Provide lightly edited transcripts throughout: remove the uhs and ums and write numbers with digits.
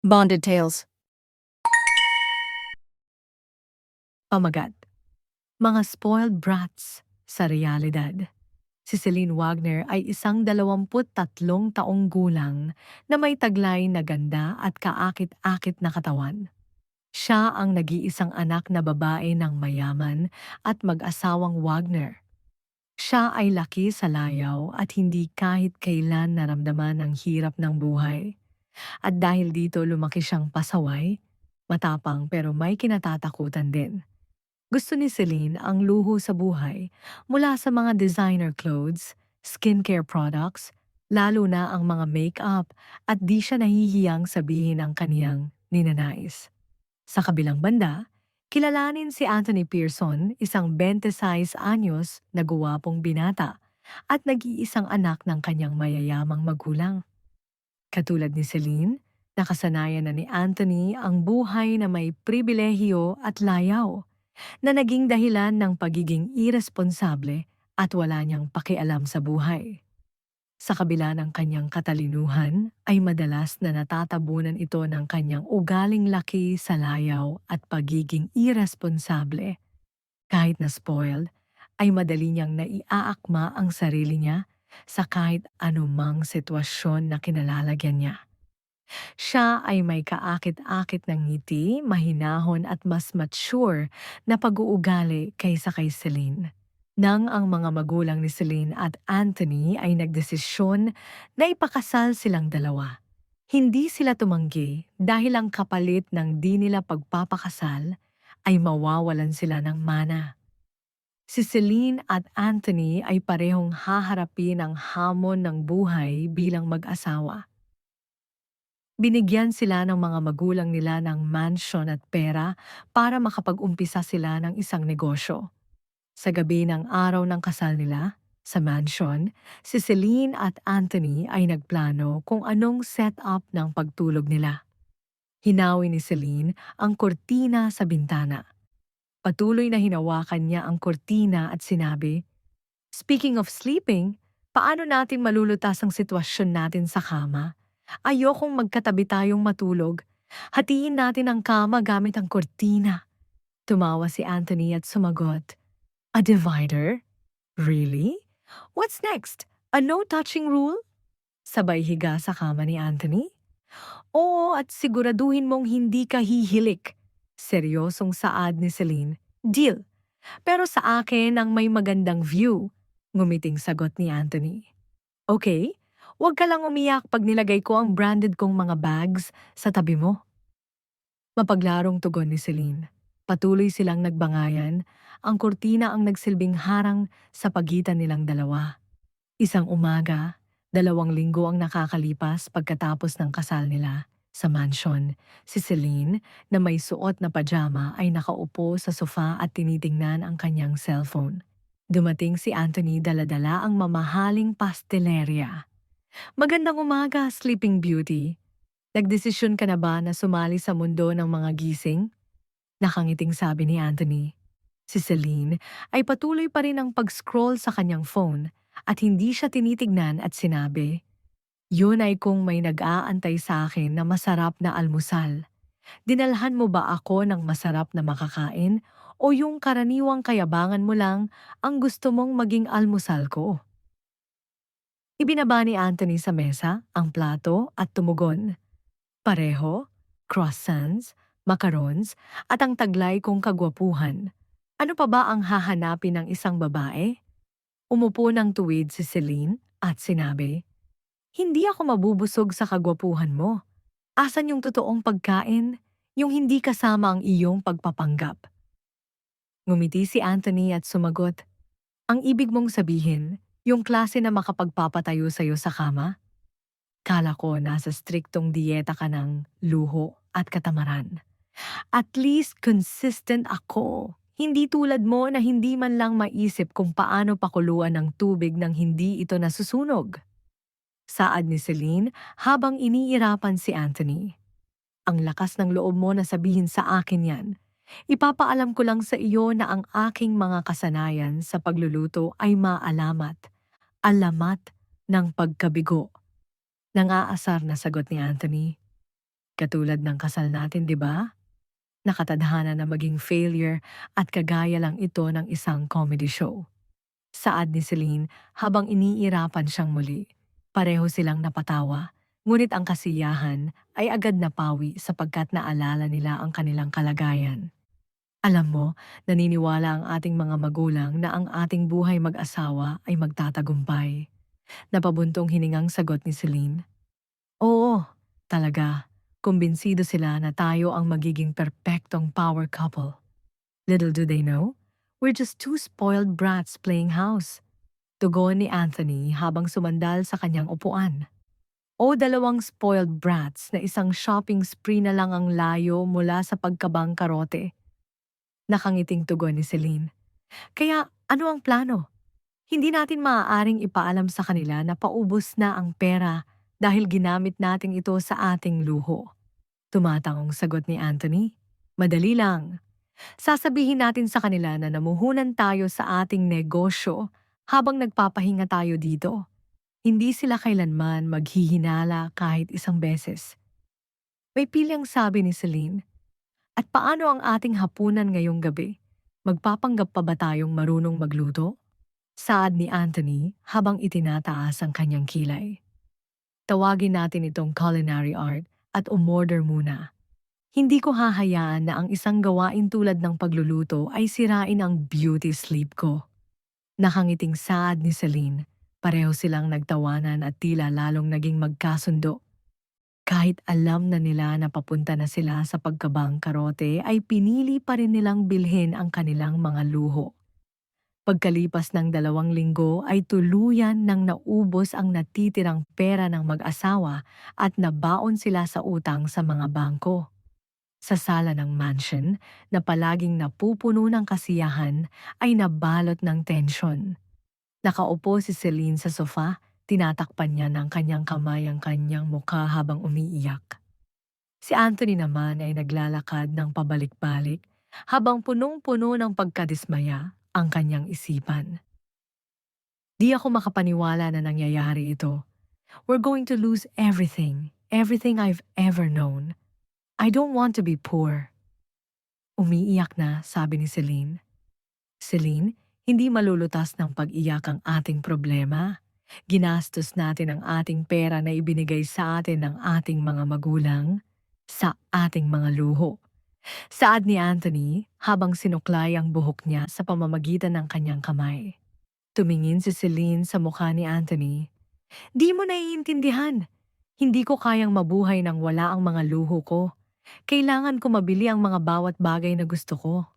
Bonded Tales. Pamagat, mga spoiled brats sa realidad. Si Celine Wagner ay isang 23 taong gulang na may taglay na ganda at kaakit-akit na katawan. Siya ang nag-iisang anak na babae ng mayaman at mag-asawang Wagner. Siya ay laki sa layaw at hindi kahit kailan naramdaman ang hirap ng buhay. At dahil dito lumaki siyang pasaway, matapang pero may kinatatakutan din. Gusto ni Celine ang luho sa buhay mula sa mga designer clothes, skincare products, lalo na ang mga makeup at di siya nahihiyang sabihin ang kaniyang ninanais. Sa kabilang banda, kilalanin si Anthony Pearson, isang 26 anyos na guwapong binata at nag-iisang anak ng kanyang mayayamang magulang. Katulad ni Celine, nakasanayan na ni Anthony ang buhay na may pribilehiyo at layaw na naging dahilan ng pagiging iresponsable at wala niyang pakialam sa buhay. Sa kabila ng kanyang katalinuhan, ay madalas na natatabunan ito ng kanyang ugaling laki sa layaw at pagiging iresponsable. Kahit na spoiled, ay madali niyang naiaakma ang sarili niya sa kahit anumang sitwasyon na kinalalagyan niya. Siya ay may kaakit-akit ng ngiti, mahinahon at mas mature na pag-uugali kaysa kay Celine. Nang ang mga magulang ni Celine at Anthony ay nagdesisyon na ipakasal silang dalawa. Hindi sila tumanggi dahil ang kapalit ng di nila pagpapakasal ay mawawalan sila ng mana. Si Celine at Anthony ay parehong haharapin ang hamon ng buhay bilang mag-asawa. Binigyan sila ng mga magulang nila ng mansion at pera para makapag-umpisa sila ng isang negosyo. Sa gabi ng araw ng kasal nila, sa mansion, si Celine at Anthony ay nagplano kung anong setup ng pagtulog nila. Hinawi ni Celine ang kortina sa bintana. Patuloy na hinawakan niya ang kortina at sinabi, "Speaking of sleeping, paano natin malulutas ang sitwasyon natin sa kama? Ayokong magkatabi tayong matulog. Hatiin natin ang kama gamit ang kortina." Tumawa si Anthony at sumagot, "A divider? Really? What's next? A no-touching rule?" Sabay higa sa kama ni Anthony. "Oo, at siguraduhin mong hindi ka hihilik." Seryosong saad ni Celine. "Deal. Pero sa akin ang may magandang view." Ngumiting sagot ni Anthony. "Okay, huwag ka lang umiyak pag nilagay ko ang branded kong mga bags sa tabi mo." Mapaglarong tugon ni Celine. Patuloy silang nagbangayan, ang kurtina ang nagsilbing harang sa pagitan nilang dalawa. Isang umaga, 2 linggo ang nakakalipas pagkatapos ng kasal nila. Sa mansion, si Celine na may suot na pajama ay nakaupo sa sofa at tinitingnan ang kanyang cellphone. Dumating si Anthony dala-dala ang mamahaling pastelerya. "Magandang umaga, Sleeping Beauty. Nagdesisyon ka na ba na sumali sa mundo ng mga gising?" Nakangiting sabi ni Anthony. Si Celine ay patuloy pa rin ang pag-scroll sa kanyang phone at hindi siya tinitignan at sinabi, "Yun ay kung may nag-aantay sa akin na masarap na almusal. Dinalhan mo ba ako ng masarap na makakain o yung karaniwang kayabangan mo lang ang gusto mong maging almusal ko?" Ibinaba ni Anthony sa mesa ang plato at tumugon. "Pareho, croissants, macarons, at ang taglay kong kagwapuhan. Ano pa ba ang hahanapin ng isang babae?" Umupo ng tuwid si Celine at sinabi, "Hindi ako mabubusog sa kagwapuhan mo. Asan yung totoong pagkain? Yung hindi kasama ang iyong pagpapanggap?" Ngumiti si Anthony at sumagot, "Ang ibig mong sabihin, yung klase na makapagpapatayo sa'yo sa kama? Kala ko nasa striktong dieta ka ng luho at katamaran. At least consistent ako. Hindi tulad mo na hindi man lang maisip kung paano pakuluan ng tubig nang hindi ito nasusunog." Saad ni Celine habang iniirapan si Anthony. "Ang lakas ng loob mo na sabihin sa akin yan. Ipapaalam ko lang sa iyo na ang aking mga kasanayan sa pagluluto ay maalamat. Alamat ng pagkabigo." Nang-aasar na sagot ni Anthony. Katulad ng kasal natin, di ba? Nakatadhana na maging failure at kagaya lang ito ng isang comedy show. Saad ni Celine habang iniirapan siyang muli. Pareho silang napatawa, ngunit ang kasiyahan ay agad napawi sapagkat naalala nila ang kanilang kalagayan. Alam mo, naniniwala ang ating mga magulang na ang ating buhay mag-asawa ay magtatagumpay. Napabuntong hiningang sagot ni Celine. Oo, talaga. Kumbinsido sila na tayo ang magiging perpektong power couple. Little do they know, we're just two spoiled brats playing house. Tugon ni Anthony habang sumandal sa kanyang upuan. O dalawang spoiled brats na isang shopping spree na lang ang layo mula sa pagkabangkarote. Nakangiting tugon ni Celine. Kaya ano ang plano? Hindi natin maaaring ipaalam sa kanila na paubos na ang pera dahil ginamit natin ito sa ating luho. Tumatangong sagot ni Anthony. Madali lang. Sasabihin natin sa kanila na namuhunan tayo sa ating negosyo habang nagpapahinga tayo dito. Hindi sila kailanman maghihinala kahit isang beses. May pilyang sabi ni Celine. At paano ang ating hapunan ngayong gabi? Magpapanggap pa ba tayong marunong magluto? Saad ni Anthony habang itinataas ang kanyang kilay. Tawagin natin itong culinary art at umorder muna. Hindi ko hahayaan na ang isang gawain tulad ng pagluluto ay sirain ang beauty sleep ko. Nakangiting saad ni Celine. Pareho silang nagtawanan at tila lalong naging magkasundo. Kahit alam na nila na papunta na sila sa pagkabangkarote ay pinili pa rin nilang bilhin ang kanilang mga luho. Pagkalipas ng 2 linggo ay tuluyan nang naubos ang natitirang pera ng mag-asawa at nabaon sila sa utang sa mga bangko. Sa sala ng mansion na palaging napupuno ng kasiyahan ay nabalot ng tensyon. Nakaupo si Celine sa sofa, tinatakpan niya ng kanyang kamay ang kanyang mukha habang umiiyak. Si Anthony naman ay naglalakad ng pabalik-balik habang punong-puno ng pagkadismaya ang kanyang isipan. Di ako makapaniwala na nangyayari ito. We're going to lose everything, everything I've ever known. I don't want to be poor. Umiiyak na, sabi ni Celine. Celine, hindi malulutas ng pag-iyak ang ating problema. Ginastos natin ang ating pera na ibinigay sa atin ng ating mga magulang sa ating mga luho. Saad ni Anthony habang sinuklay ang buhok niya sa pamamagitan ng kanyang kamay. Tumingin si Celine sa mukha ni Anthony. Di mo naiintindihan. Hindi ko kayang mabuhay nang wala ang mga luho ko. Kailangan ko mabili ang mga bawat bagay na gusto ko.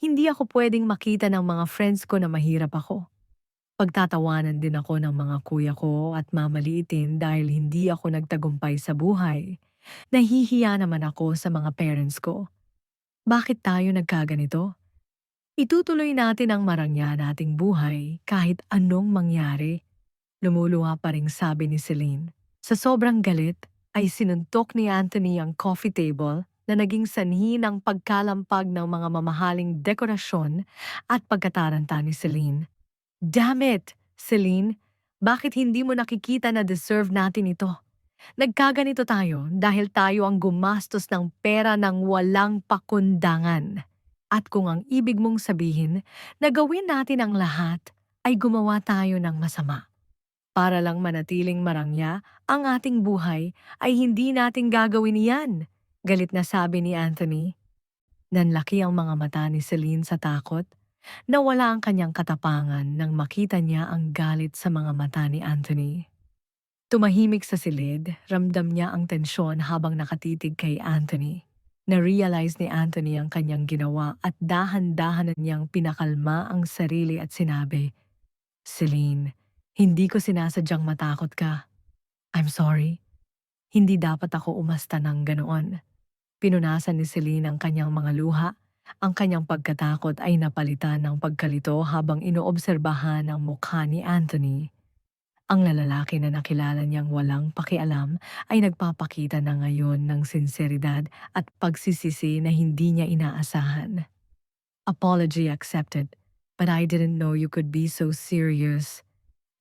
Hindi ako pwedeng makita ng mga friends ko na mahirap ako. Pagtatawanan din ako ng mga kuya ko at mamaliitin dahil hindi ako nagtagumpay sa buhay. Nahihiya naman ako sa mga parents ko. Bakit tayo nagkaganito? Itutuloy natin ang marangya nating buhay kahit anong mangyari. Lumuluha pa ring sabi ni Celine. Sa sobrang galit ay sinuntok ni Anthony ang coffee table na naging sanhi ng pagkalampag ng mga mamahaling dekorasyon at pagkataranta ni Celine. Damn it, Celine! Bakit hindi mo nakikita na deserve natin ito? Nagkaganito tayo dahil tayo ang gumastos ng pera ng walang pakundangan. At kung ang ibig mong sabihin na gawin natin ang lahat ay gumawa tayo ng masama. Para lang manatiling marangya ang ating buhay ay hindi natin gagawin iyan. Galit na sabi ni Anthony. Nanlaki ang mga mata ni Celine sa takot. Nawala ang kanyang katapangan nang makita niya ang galit sa mga mata ni Anthony. Tumahimik sa silid, ramdam niya ang tensyon habang nakatitig kay Anthony. Na-realize ni Anthony ang kanyang ginawa at dahan-dahan niyang pinakalma ang sarili at sinabi, Celine, hindi ko sinasadyang matakot ka. I'm sorry. Hindi dapat ako umasta ng ganoon. Pinunasan ni Celine ang kanyang mga luha. Ang kanyang pagkatakot ay napalitan ng pagkalito habang inoobserbahan ang mukha ni Anthony. Ang lalaki na nakilala niyang walang pakialam ay nagpapakita na ngayon ng sinseridad at pagsisisi na hindi niya inaasahan. Apology accepted, but I didn't know you could be so serious.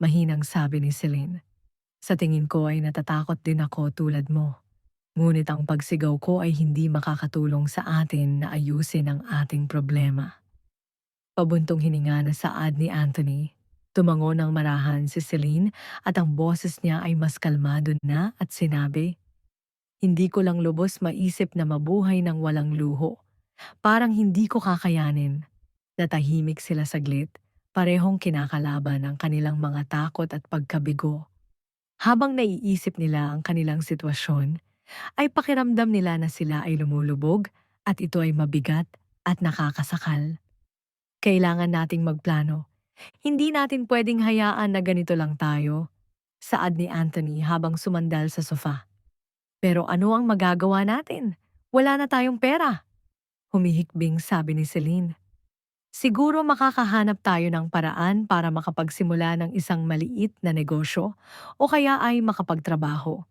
Mahinang sabi ni Celine. Sa tingin ko ay natatakot din ako tulad mo. Ngunit ang pagsigaw ko ay hindi makakatulong sa atin na ayusin ang ating problema. Pabuntong hininga na saad ni Anthony. Tumango ng marahan si Celine at ang boses niya ay mas kalmado na at sinabi, "Hindi ko lang lubos maisip na mabuhay ng walang luho. Parang hindi ko kakayanin." Natahimik sila saglit, parehong kinakalaban ang kanilang mga takot at pagkabigo. Habang naiisip nila ang kanilang sitwasyon, ay pakiramdam nila na sila ay lumulubog at ito ay mabigat at nakakasakal. Kailangan nating magplano. Hindi natin pwedeng hayaan na ganito lang tayo, saad ni Anthony habang sumandal sa sofa. Pero ano ang magagawa natin? Wala na tayong pera. Humihikbing sabi ni Celine. Siguro makakahanap tayo ng paraan para makapagsimula ng isang maliit na negosyo o kaya ay makapagtrabaho.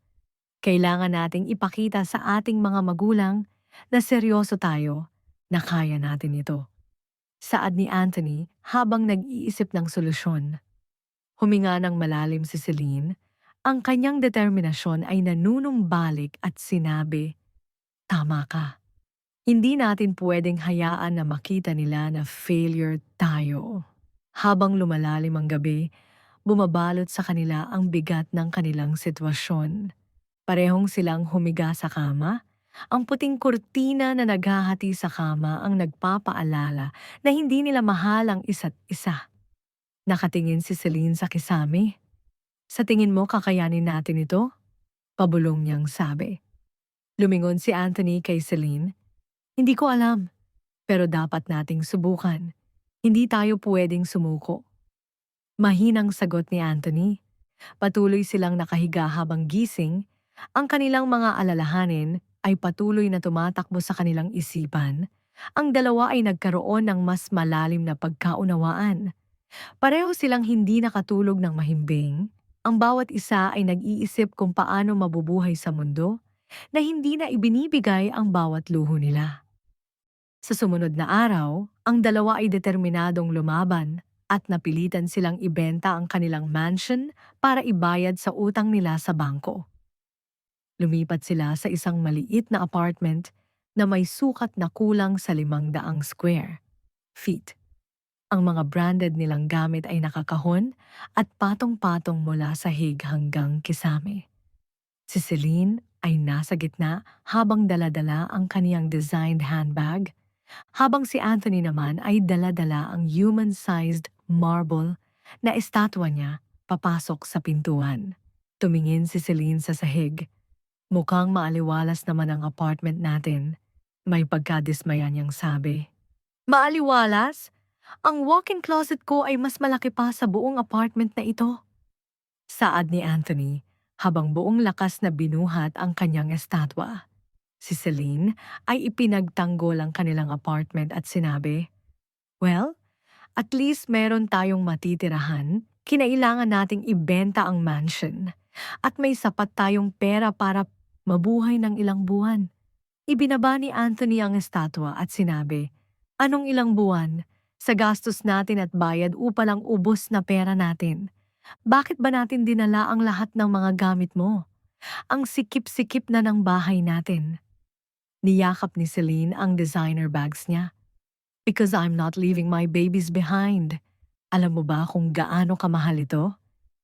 Kailangan nating ipakita sa ating mga magulang na seryoso tayo, na kaya natin ito. Saad ni Anthony habang nag-iisip ng solusyon. Huminga ng malalim si Celine, ang kanyang determinasyon ay nanunumbalik at sinabi, "Tama ka. Hindi natin pwedeng hayaan na makita nila na failure tayo." Habang lumalalim ang gabi, bumabalot sa kanila ang bigat ng kanilang sitwasyon. Parehong silang humiga sa kama. Ang puting kurtina na naghahati sa kama ang nagpapaalala na hindi nila mahal ang isa't isa. Nakatingin si Celine sa kisame. "Sa tingin mo kakayanin natin ito?" Pabulong niyang sabi. Lumingon si Anthony kay Celine. "Hindi ko alam, pero dapat nating subukan. Hindi tayo pwedeng sumuko." Mahinang sagot ni Anthony. Patuloy silang nakahiga habang gising. Ang kanilang mga alalahanin ay patuloy na tumatakbo sa kanilang isipan. Ang dalawa ay nagkaroon ng mas malalim na pagkaunawaan. Pareho silang hindi nakatulog ng mahimbing. Ang bawat isa ay nag-iisip kung paano mabubuhay sa mundo na hindi na ibinibigay ang bawat luho nila. Sa sumunod na araw, ang dalawa ay determinadong lumaban at napilitan silang ibenta ang kanilang mansion para ibayad sa utang nila sa bangko. Lumipat sila sa isang maliit na apartment na may sukat na kulang sa 500 square feet. Ang mga branded nilang gamit ay nakakahon at patong-patong mula sa hig hanggang kisame. Si Celine ay nasa gitna habang daladala ang kaniyang designed handbag, habang si Anthony naman ay daladala ang human-sized marble na estatwa niya papasok sa pintuan. Tumingin si Celine sa sahig. "Mukhang maaliwalas naman ang apartment natin." May pagkadismaya niyang sabi. "Maaliwalas? Ang walk-in closet ko ay mas malaki pa sa buong apartment na ito." Saad ni Anthony habang buong lakas na binuhat ang kanyang estatwa. Si Celine ay ipinagtanggol ang kanilang apartment at sinabi, "Well, at least meron tayong matitirahan. Kinailangan nating ibenta ang mansion. At may sapat tayong pera para mabuhay ng ilang buwan." Ibinaba ni Anthony ang estatwa at sinabi, "Anong ilang buwan? Sa gastos natin at bayad upa lang ubos na pera natin. Bakit ba natin dinala ang lahat ng mga gamit mo? Ang sikip-sikip na ng bahay natin." Niyakap ni Celine ang designer bags niya. "Because I'm not leaving my babies behind." Alam mo ba kung gaano kamahal ito?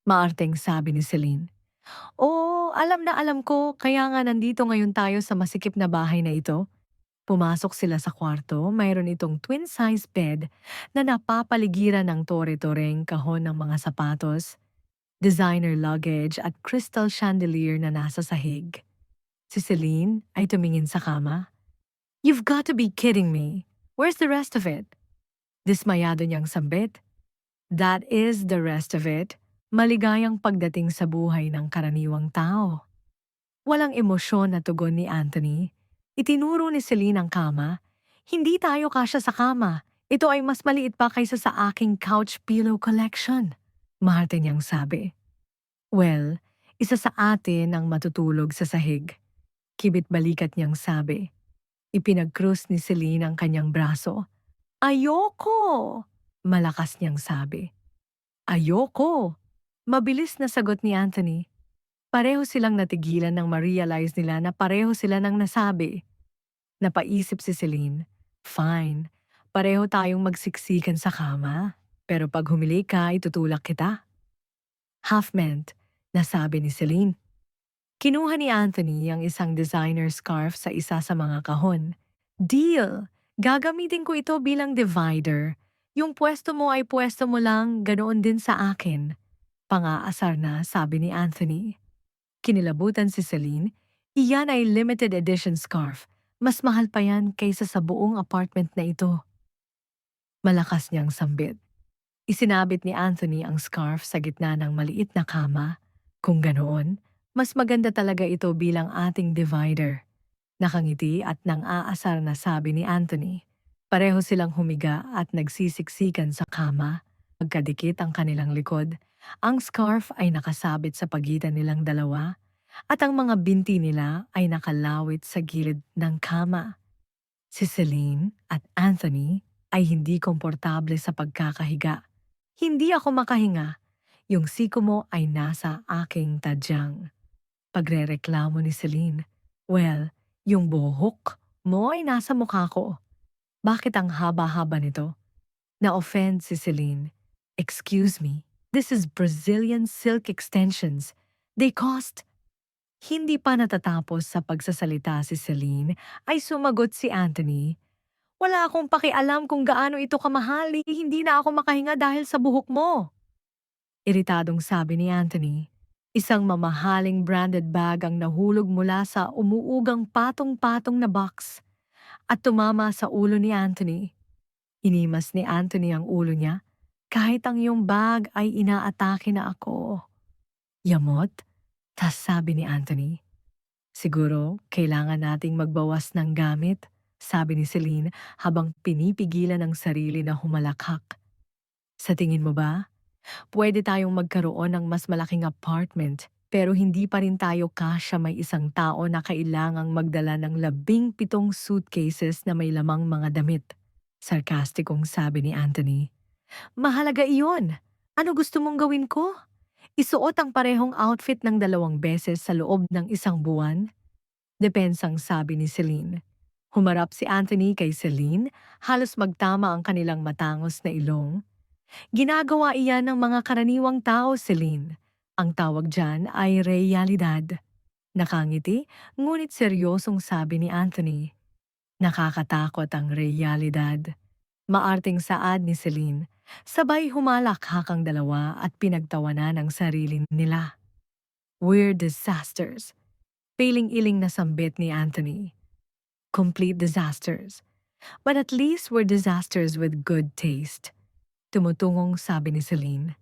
Maarteng sabi ni Celine. "Oo, alam na alam ko, kaya nga nandito ngayon tayo sa masikip na bahay na ito." Pumasok sila sa kwarto, mayroon itong twin-size bed na napapaligiran ng tore-toreng kahon ng mga sapatos, designer luggage at crystal chandelier na nasa sahig. Si Celine ay tumingin sa kama. "You've got to be kidding me. Where's the rest of it?" Dismayado niyang sambit. "That is the rest of it." Maligayang pagdating sa buhay ng karaniwang tao. Walang emosyon na tugon ni Anthony. Itinuro ni Celine ang kama. "Hindi tayo kasya sa kama. Ito ay mas maliit pa kaysa sa aking couch pillow collection." Maharte niyang sabi. "Well, isa sa atin ang matutulog sa sahig." Kibit balikat niyang sabi. Ipinag-cross ni Celine ang kanyang braso. "Ayoko!" Malakas niyang sabi. "Ayoko!" Mabilis na sagot ni Anthony. Pareho silang natigilan nang ma-realize nila na pareho sila ng nasabi. Napaisip si Celine, "Fine, pareho tayong magsiksikan sa kama. Pero pag humili ka, itutulak kita." Half meant, nasabi ni Celine. Kinuha ni Anthony ang isang designer scarf sa isa sa mga kahon. "Deal! Gagamitin ko ito bilang divider. Yung pwesto mo ay pwesto mo lang, ganoon din sa akin." Pang-aasar na, sabi ni Anthony. Kinilabutan si Celine, "Iyan ay limited edition scarf. Mas mahal pa yan kaysa sa buong apartment na ito." Malakas niyang sambit. Isinabit ni Anthony ang scarf sa gitna ng maliit na kama. "Kung ganoon, mas maganda talaga ito bilang ating divider." Nakangiti at nang aasar na sabi ni Anthony. Pareho silang humiga at nagsisiksikan sa kama. Magkadikit ang kanilang likod. Ang scarf ay nakasabit sa pagitan nilang dalawa at ang mga binti nila ay nakalawit sa gilid ng kama. Si Celine at Anthony ay hindi komportable sa pagkakahiga. "Hindi ako makahinga. Yung siko mo ay nasa aking tadyang." Pagrereklamo ni Celine. "Well, yung buhok mo ay nasa mukha ko. Bakit ang haba-haba nito?" Na-offend si Celine. "Excuse me, this is Brazilian silk extensions. They cost..." Hindi pa natatapos sa pagsasalita si Celine ay sumagot si Anthony. "Wala akong pakialam kung gaano ito kamahal, hindi na ako makahinga dahil sa buhok mo." Iritadong sabi ni Anthony. Isang mamahaling branded bag ang nahulog mula sa umuugang patong-patong na box at tumama sa ulo ni Anthony. Inimas ni Anthony ang ulo niya. "Kahit ang iyong bag ay inaatake na ako." "Yamot?" Tas sabi ni Anthony. "Siguro kailangan nating magbawas ng gamit," sabi ni Celine habang pinipigilan ang sarili na humalakhak. "Sa tingin mo ba? Pwede tayong magkaroon ng mas malaking apartment pero hindi pa rin tayo kasya may isang tao na kailangang magdala ng 17 suitcases na may lamang mga damit." Sarkastikong sabi ni Anthony. "Mahalaga iyon. Ano gusto mong gawin ko? Isuot ang parehong outfit ng 2 beses sa loob ng isang buwan?" Depensang sabi ni Celine. Humarap si Anthony kay Celine, halos magtama ang kanilang matangos na ilong. "Ginagawa iyan ng mga karaniwang tao, Celine. Ang tawag dyan ay realidad." Nakangiti, ngunit seryosong sabi ni Anthony. "Nakakatakot ang realidad." Maarting saad ni Celine. Sabay humalakhak ang dalawa at pinagtawanan ang sarili nila. "We're disasters." Piling-iling na sambit ni Anthony. "Complete disasters. But at least we're disasters with good taste." Tumutungong sabi ni Celine.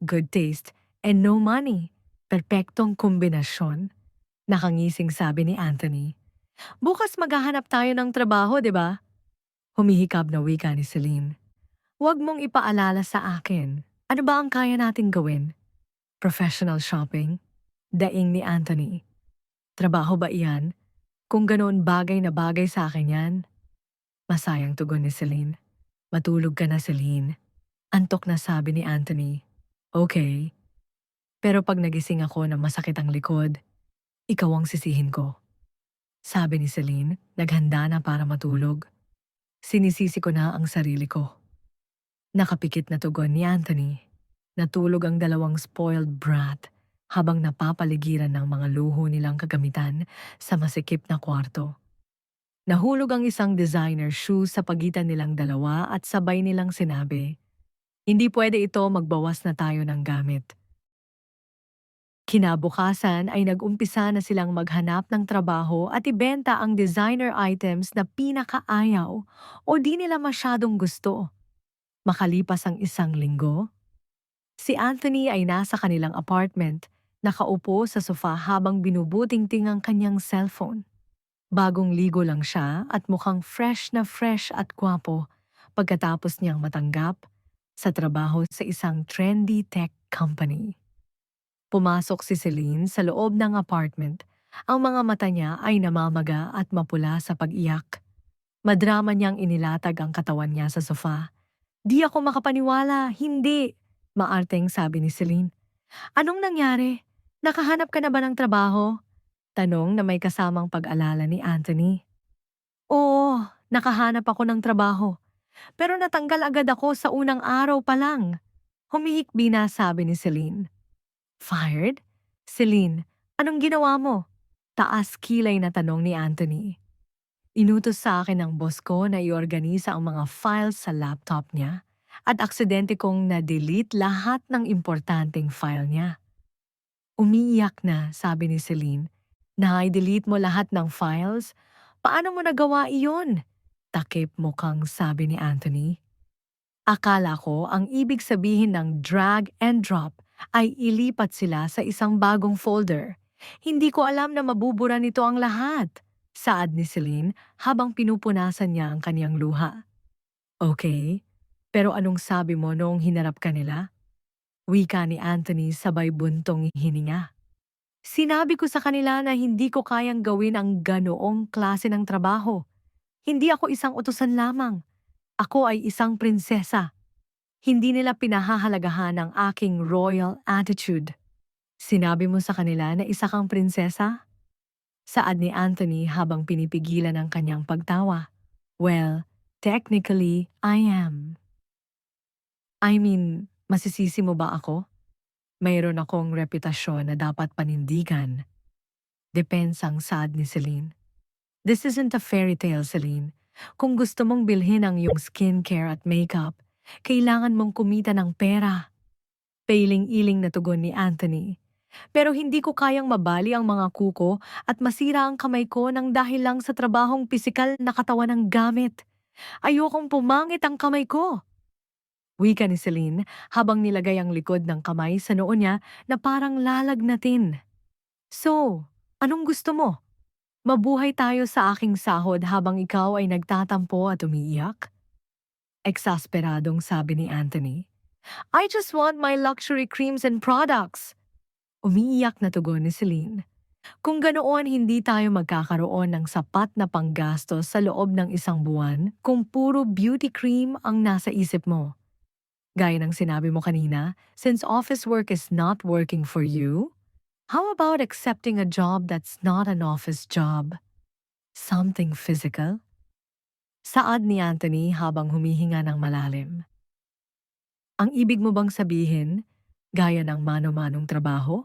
"Good taste and no money. Perpektong kombinasyon." Nakangising sabi ni Anthony. "Bukas maghahanap tayo ng trabaho, di ba?" Humihikab na wika ni Celine. "Huwag mong ipaalala sa akin. Ano ba ang kaya nating gawin? Professional shopping?" Daing ni Anthony. "Trabaho ba iyan? Kung ganoon bagay na bagay sa akin yan." Masayang tugon ni Celine. "Matulog ka na, Celine." Antok na sabi ni Anthony. "Okay. Pero pag nagising ako na masakit ang likod, ikaw ang sisihin ko." Sabi ni Celine, naghanda na para matulog. "Sinisisi ko na ang sarili ko." Nakapikit na tugon ni Anthony. Natulog ang dalawang spoiled brat habang napapaligiran ng mga luho nilang kagamitan sa masikip na kwarto. Nahulog ang isang designer shoe sa pagitan nilang dalawa at sabay nilang sinabi, "Hindi pwede ito, magbawas na tayo ng gamit." Kinabukasan ay nag-umpisa na silang maghanap ng trabaho at ibenta ang designer items na pinakaayaw o di nila masyadong gusto. Makalipas ang 1 linggo, si Anthony ay nasa kanilang apartment, nakaupo sa sofa habang binubutingting ang kanyang cellphone. Bagong ligo lang siya at mukhang fresh at gwapo pagkatapos niyang matanggap sa trabaho sa isang trendy tech company. Pumasok si Celine sa loob ng apartment. Ang mga mata niya ay namamaga at mapula sa pag-iyak. Madrama niyang inilatag ang katawan niya sa sofa. "Di ako makapaniwala, hindi!" Maarteng sabi ni Celine. "Anong nangyari? Nakahanap ka na ba ng trabaho? Tanong na may kasamang pag-alala ni Anthony. Oo, nakahanap ako ng trabaho. Pero natanggal agad ako sa unang araw pa lang. Humihikbi na sabi ni Celine. Fired? Celine, anong ginawa mo? Taas kilay na tanong ni Anthony. Inutos sa akin ng boss ko na iorganisa ang mga files sa laptop niya at aksidente kong na-delete lahat ng importanteng file niya. Umiiyak na, sabi ni Celine. Na-delete mo lahat ng files? Paano mo nagawa iyon? Takip mukhang sabi ni Anthony. Akala ko ang ibig sabihin ng drag and drop ay ilipat sila sa isang bagong folder. Hindi ko alam na mabubura nito ang lahat. Saad ni Celine habang pinupunasan niya ang kanyang luha. Okay, pero anong sabi mo noong hinarap ka nila? Wika ni Anthony sabay buntong hininga. Sinabi ko sa kanila na hindi ko kayang gawin ang ganoong klase ng trabaho. Hindi ako isang utusan lamang. Ako ay isang prinsesa. Hindi nila pinahahalagahan ang aking royal attitude. Sinabi mo sa kanila na isa kang prinsesa? Saad ni Anthony habang pinipigilan ang kanyang pagtawa. Well, technically, I am. I mean, masisisi mo ba ako? Mayroon akong reputasyon na dapat panindigan. Depensang saad ni Celine. This isn't a fairy tale, Celine. Kung gusto mong bilhin ang iyong skincare at makeup, kailangan mong kumita ng pera. Pailing-iling na tugon ni Anthony. Pero hindi ko kayang mabali ang mga kuko at masira ang kamay ko nang dahil lang sa trabahong pisikal na katawan ng gamit. Ayokong pumangit ang kamay ko. Wika ni Celine habang nilagay ang likod ng kamay sa noo niya na parang lalagnatin. So, anong gusto mo? Mabuhay tayo sa aking sahod habang ikaw ay nagtatampo at umiiyak? Eksasperadong sabi ni Anthony. I just want my luxury creams and products. Umiiyak na tugon ni Celine. Kung ganoon hindi tayo magkakaroon ng sapat na panggastos sa loob ng isang buwan kung puro beauty cream ang nasa isip mo. Gaya ng sinabi mo kanina, since office work is not working for you, how about accepting a job that's not an office job? Something physical? Saad ni Anthony habang humihinga ng malalim. Ang ibig mo bang sabihin, gaya ng mano-manong trabaho?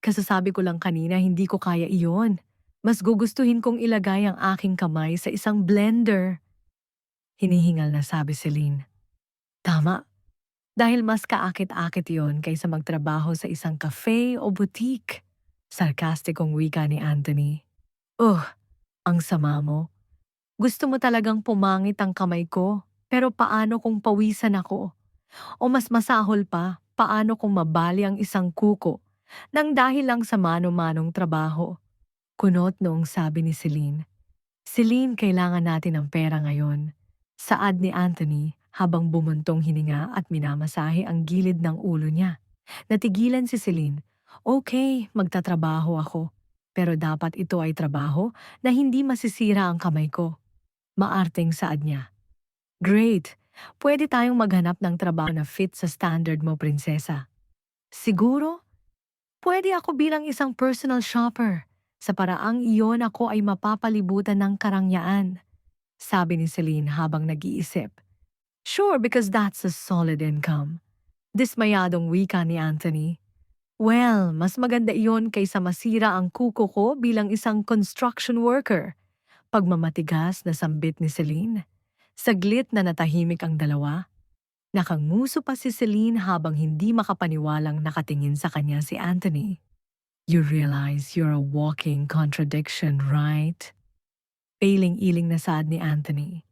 Kasasabi ko lang kanina hindi ko kaya iyon. Mas gugustuhin kong ilagay ang aking kamay sa isang blender. Hinihingal na sabi Celine. Tama, dahil mas kaakit-akit iyon kaysa magtrabaho sa isang cafe o boutique. Sarkastikong wika ni Anthony. Ang sama mo. Gusto mo talagang pumangit ang kamay ko, pero paano kung pawisan ako? O mas masahol pa, paano kung mabali ang isang kuko nang dahil lang sa mano-manong trabaho? Kunot noong sabi ni Celine. Celine, kailangan natin ng pera ngayon. Saad ni Anthony habang bumuntong hininga at minamasahe ang gilid ng ulo niya. Natigilan si Celine. Okay, magtatrabaho ako. Pero dapat ito ay trabaho na hindi masisira ang kamay ko. Maarteng saad niya. Great! Pwede tayong maghanap ng trabaho na fit sa standard mo, prinsesa. Siguro, pwede ako bilang isang personal shopper. Sa paraang iyon ako ay mapapalibutan ng karangyaan. Sabi ni Celine habang nag-iisip. Sure, because that's a solid income. Dismayadong wika ni Anthony. Well, mas maganda iyon kaysa masira ang kuko ko bilang isang construction worker. Pagmamatigas na sambit ni Celine. Saglit na natahimik ang dalawa. Nakanguso pa si Celine habang hindi makapaniwalang nakatingin sa kanya si Anthony. You realize you're a walking contradiction, right? Pailing-iling na saad ni Anthony.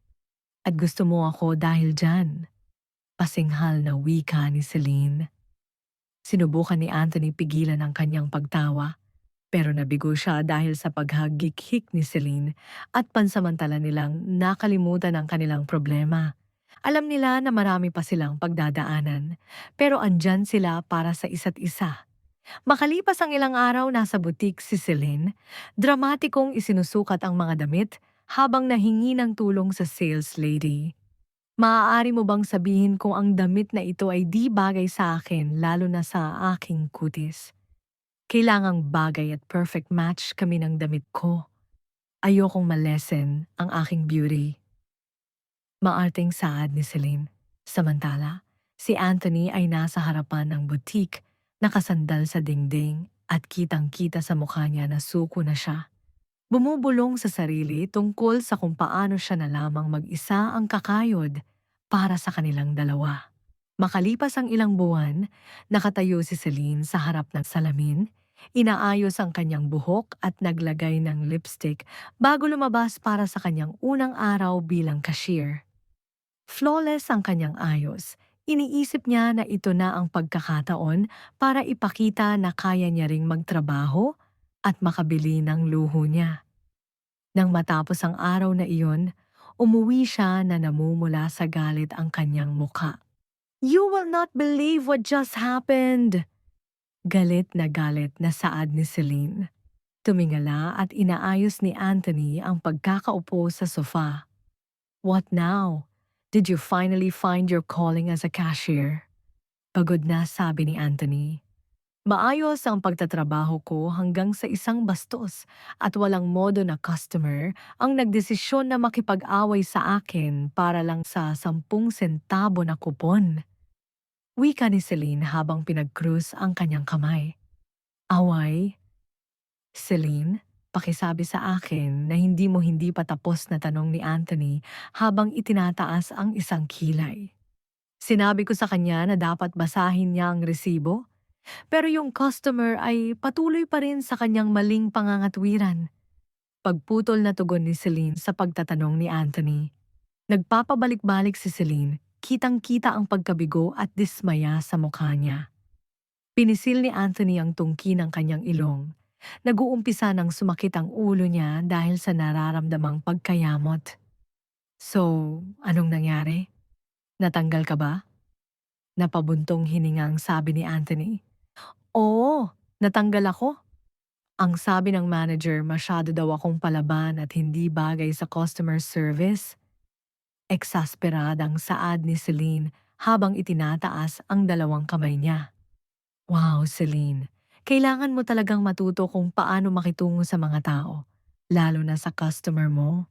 At gusto mo ako dahil dyan. Pasinghal na wika ni Celine. Sinubukan ni Anthony pigilan ang kanyang pagtawa, pero nabigo siya dahil sa paghagik-hik ni Celine at pansamantala nilang nakalimutan ang kanilang problema. Alam nila na marami pa silang pagdadaanan, pero andyan sila para sa isa't isa. Makalipas ang ilang araw nasa butik si Celine, dramatikong isinusukat ang mga damit habang nahingi ng tulong sa sales lady. Maaari mo bang sabihin kung ang damit na ito ay di bagay sa akin lalo na sa aking kutis? Kailangang bagay at perfect match kami ng damit ko. Ayokong malesen ang aking beauty. Maarting saad ni Celine. Samantala, si Anthony ay nasa harapan ng boutique, nakasandal sa dingding at kitang-kita sa mukha niya na suko na siya. Bumubulong sa sarili tungkol sa kung paano siya na lamang mag-isa ang kakayod para sa kanilang dalawa. Makalipas ang ilang buwan, nakatayo si Celine sa harap ng salamin, inaayos ang kanyang buhok at naglagay ng lipstick bago lumabas para sa kanyang unang araw bilang cashier. Flawless ang kanyang ayos. Iniisip niya na ito na ang pagkakataon para ipakita na kaya niya ring magtrabaho at makabili ng luho niya. Nang matapos ang araw na iyon, umuwi siya na namumula sa galit ang kanyang mukha. "You will not believe what just happened!" Galit na saad ni Celine. Tumingala at inaayos ni Anthony ang pagkakaupo sa sofa. "What now? Did you finally find your calling as a cashier?" Pagod na sabi ni Anthony. "Maayos ang pagtatrabaho ko hanggang sa isang bastos at walang modo na customer ang nagdesisyon na makipag-away sa akin para lang sa 10 sentabo na kupon." Wika ni Celine habang pinag-cruise ang kanyang kamay. "Away? Celine, pakisabi sa akin na hindi pa tapos na tanong ni Anthony habang itinataas ang isang kilay. Sinabi ko sa kanya na dapat basahin niya ang resibo, pero yung customer ay patuloy pa rin sa kanyang maling pangangatwiran." Pagputol na tugon ni Celine sa pagtatanong ni Anthony. Nagpapabalik-balik si Celine, kitang-kita ang pagkabigo at dismaya sa mukha niya. Pinisil ni Anthony ang tungki ng kanyang ilong. Nag-uumpisa ng sumakit ang ulo niya dahil sa nararamdamang pagkayamot. "So, anong nangyari? Natanggal ka ba?" Napabuntong hiningang sabi ni Anthony. "Oo, natanggal ako." Ang sabi ng manager, masyado daw akong palaban at hindi bagay sa customer service. Eksasperadang saad ni Celine habang itinataas ang dalawang kamay niya. "Wow, Celine, kailangan mo talagang matuto kung paano makitungo sa mga tao, lalo na sa customer mo."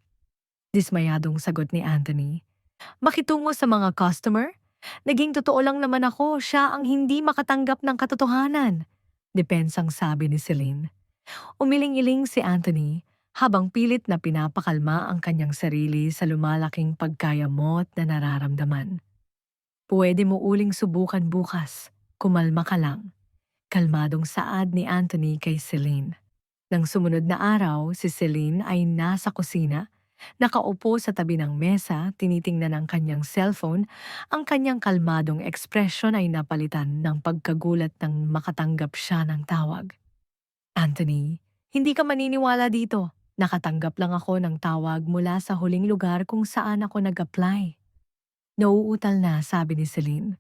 Dismayadong sagot ni Anthony. "Makitungo sa mga customer? Naging totoo lang naman ako, siya ang hindi makatanggap ng katotohanan." Depensang sabi ni Celine. Umiling-iling si Anthony habang pilit na pinapakalma ang kanyang sarili sa lumalaking pagkayamot na nararamdaman. "Pwede mo uling subukan bukas. Kumalma ka lang." Kalmadong saad ni Anthony kay Celine. Nang sumunod na araw, si Celine ay nasa kusina, nakaupo sa tabi ng mesa, tinitingnan ang kanyang cellphone. Ang kanyang kalmadong ekspresyon ay napalitan ng pagkagulat nang makatanggap siya ng tawag. "Anthony, hindi ka maniniwala dito. Nakatanggap lang ako ng tawag mula sa huling lugar kung saan ako nag-apply." Nauutal na sabi ni Celine.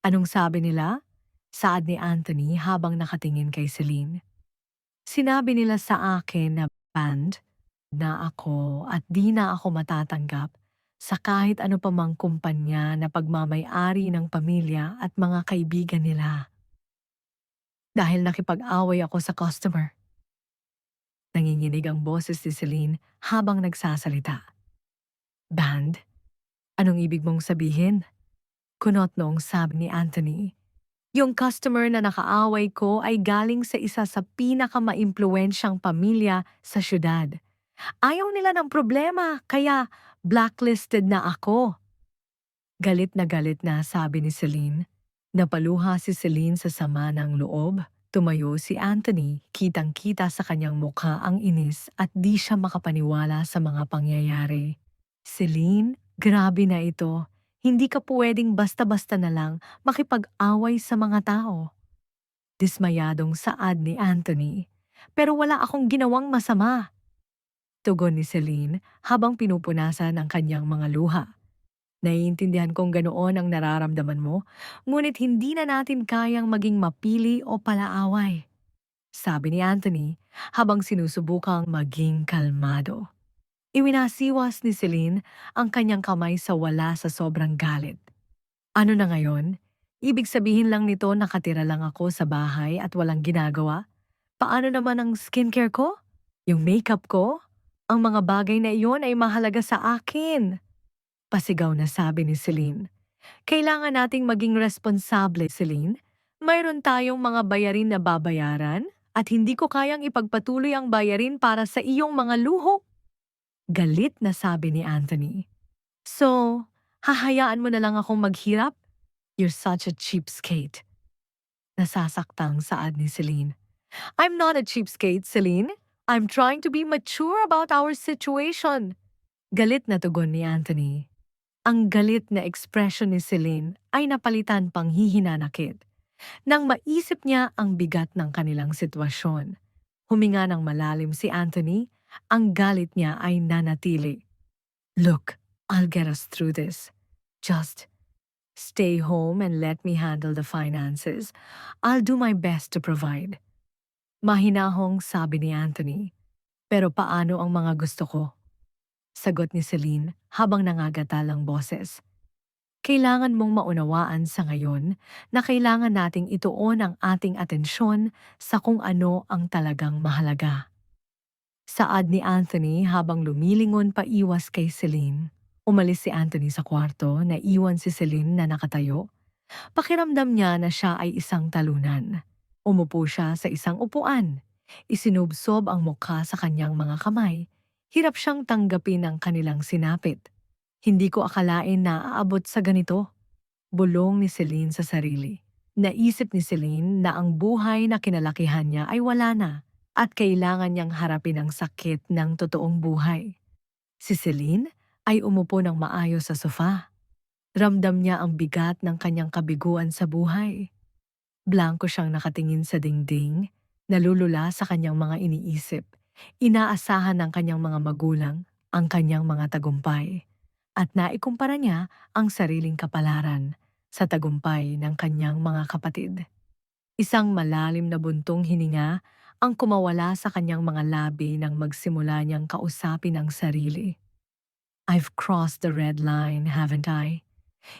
"Anong sabi nila?" Saad ni Anthony habang nakatingin kay Celine. "Sinabi nila sa akin na banned na ako at di na ako matatanggap sa kahit ano pa mang kumpanya na pagmamay-ari ng pamilya at mga kaibigan nila. Dahil nakipag-away ako sa customer." Nanginginig ang boses ni Celine habang nagsasalita. "Banned? Anong ibig mong sabihin?" Kunot noong sabi ni Anthony. "Yung customer na nakaaway ko ay galing sa isa sa pinakamaimpluwensyang pamilya sa syudad. Ayaw nila ng problema, kaya blacklisted na ako." Galit na sabi ni Celine. Napaluha si Celine sa sama ng loob. Tumayo si Anthony, kitang-kita sa kanyang mukha ang inis at di siya makapaniwala sa mga pangyayari. "Celine, grabe na ito. Hindi ka pwedeng basta-basta na lang makipag-away sa mga tao." Dismayadong saad ni Anthony. "Pero wala akong ginawang masama." Tugon ni Celine habang pinupunasan ang kanyang mga luha. "Naiintindihan kong ganoon ang nararamdaman mo, ngunit hindi na natin kayang maging mapili o palaaway," sabi ni Anthony habang sinusubukang maging kalmado. Iwinasiwas ni Celine ang kanyang kamay sa wala sa sobrang galit. "Ano na ngayon? Ibig sabihin lang nito nakatira lang ako sa bahay at walang ginagawa? Paano naman ang skincare ko? Yung makeup ko? Ang mga bagay na iyon ay mahalaga sa akin. Pasigaw na sabi ni Celine. Kailangan nating maging responsable, Celine. Mayroon tayong mga bayarin na babayaran at hindi ko kayang ipagpatuloy ang bayarin para sa iyong mga luho. Galit na sabi ni Anthony. So, hahayaan mo na lang akong maghirap? You're such a cheapskate. Nasasaktang saad ni Celine. I'm not a cheapskate, Celine. I'm trying to be mature about our situation. Galit na tugon ni Anthony. Ang galit na ekspresyon ni Celine ay napalitan pang hihinanakit. Nang maisip niya ang bigat ng kanilang sitwasyon, huminga ng malalim si Anthony, ang galit niya ay nanatili. Look, I'll get us through this. Just stay home and let me handle the finances. I'll do my best to provide. Mahinahong sabi ni Anthony. Pero paano ang mga gusto ko? Sagot ni Celine habang nangagatal ang boses. Kailangan mong maunawaan sa ngayon na kailangan nating ituon ang ating atensyon sa kung ano ang talagang mahalaga. Saad ni Anthony habang lumilingon pa iwas kay Celine. Umalis si Anthony sa kwarto na iwan si Celine na nakatayo. Pakiramdam niya na siya ay isang talunan. Umupo siya sa isang upuan. Isinubsob ang mukha sa kanyang mga kamay. Hirap siyang tanggapin ang kanilang sinapit. Hindi ko akalain na aabot sa ganito. Bulong ni Celine sa sarili. Naisip ni Celine na ang buhay na kinalakihan niya ay wala na at kailangan niyang harapin ang sakit ng totoong buhay. Si Celine ay umupo ng maayos sa sofa. Ramdam niya ang bigat ng kanyang kabiguan sa buhay. Blanko siyang nakatingin sa dingding, nalulula sa kanyang mga iniisip. Inaasahan ng kanyang mga magulang ang kanyang mga tagumpay. At naikumpara niya ang sariling kapalaran sa tagumpay ng kanyang mga kapatid. Isang malalim na buntong hininga ang kumawala sa kanyang mga labi nang magsimula niyang kausapin ang sarili. I've crossed the red line, haven't I?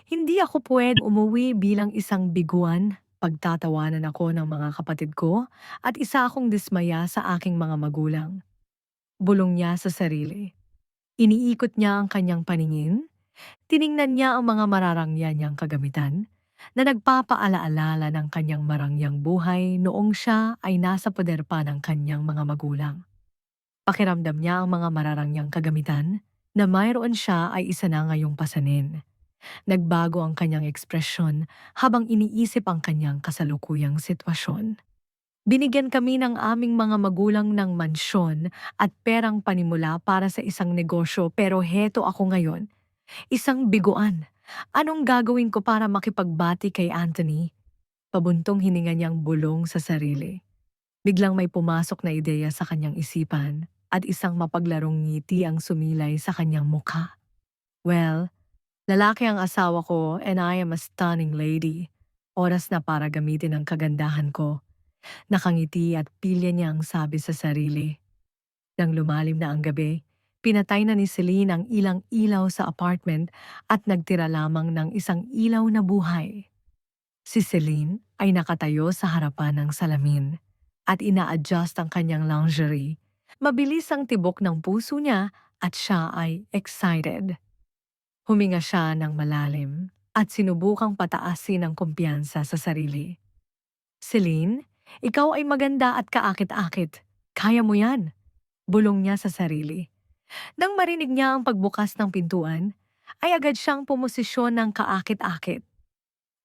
Hindi ako pwede umuwi bilang isang biguan. Pagtatawanan ako ng mga kapatid ko at isa akong dismaya sa aking mga magulang. Bulong niya sa sarili. Iniikot niya ang kanyang paningin. Tiningnan niya ang mga mararangya niyang kagamitan na nagpapaalaala ng kanyang marangyang buhay noong siya ay nasa poder pa ng kanyang mga magulang. Pakiramdam niya ang mga mararangyang kagamitan na mayroon siya ay isa na ngayong pasanin. Nagbago ang kanyang ekspresyon habang iniisip ang kanyang kasalukuyang sitwasyon. Binigyan kami ng aming mga magulang ng mansyon at perang panimula para sa isang negosyo pero heto ako ngayon, isang biguan. Anong gagawin ko para makipagbati kay Anthony? Pabuntong hininga niyang bulong sa sarili. Biglang may pumasok na ideya sa kanyang isipan at isang mapaglarong ngiti ang sumilay sa kanyang mukha. Well, lalaki ang asawa ko and I am a stunning lady. Oras na para gamitin ang kagandahan ko. Nakangiti at pilya niyang sabi sa sarili. Nang lumalim na ang gabi, pinatay na ni Celine ang ilang ilaw sa apartment at nagtira lamang ng isang ilaw na buhay. Si Celine ay nakatayo sa harapan ng salamin at ina-adjust ang kanyang lingerie. Mabilis ang tibok ng puso niya at siya ay excited. Huminga siya ng malalim at sinubukang pataasin ang kumpiyansa sa sarili. Celine, ikaw ay maganda at kaakit-akit. Kaya mo yan. Bulong niya sa sarili. Nang marinig niya ang pagbukas ng pintuan, ay agad siyang pumosisyon ng kaakit-akit.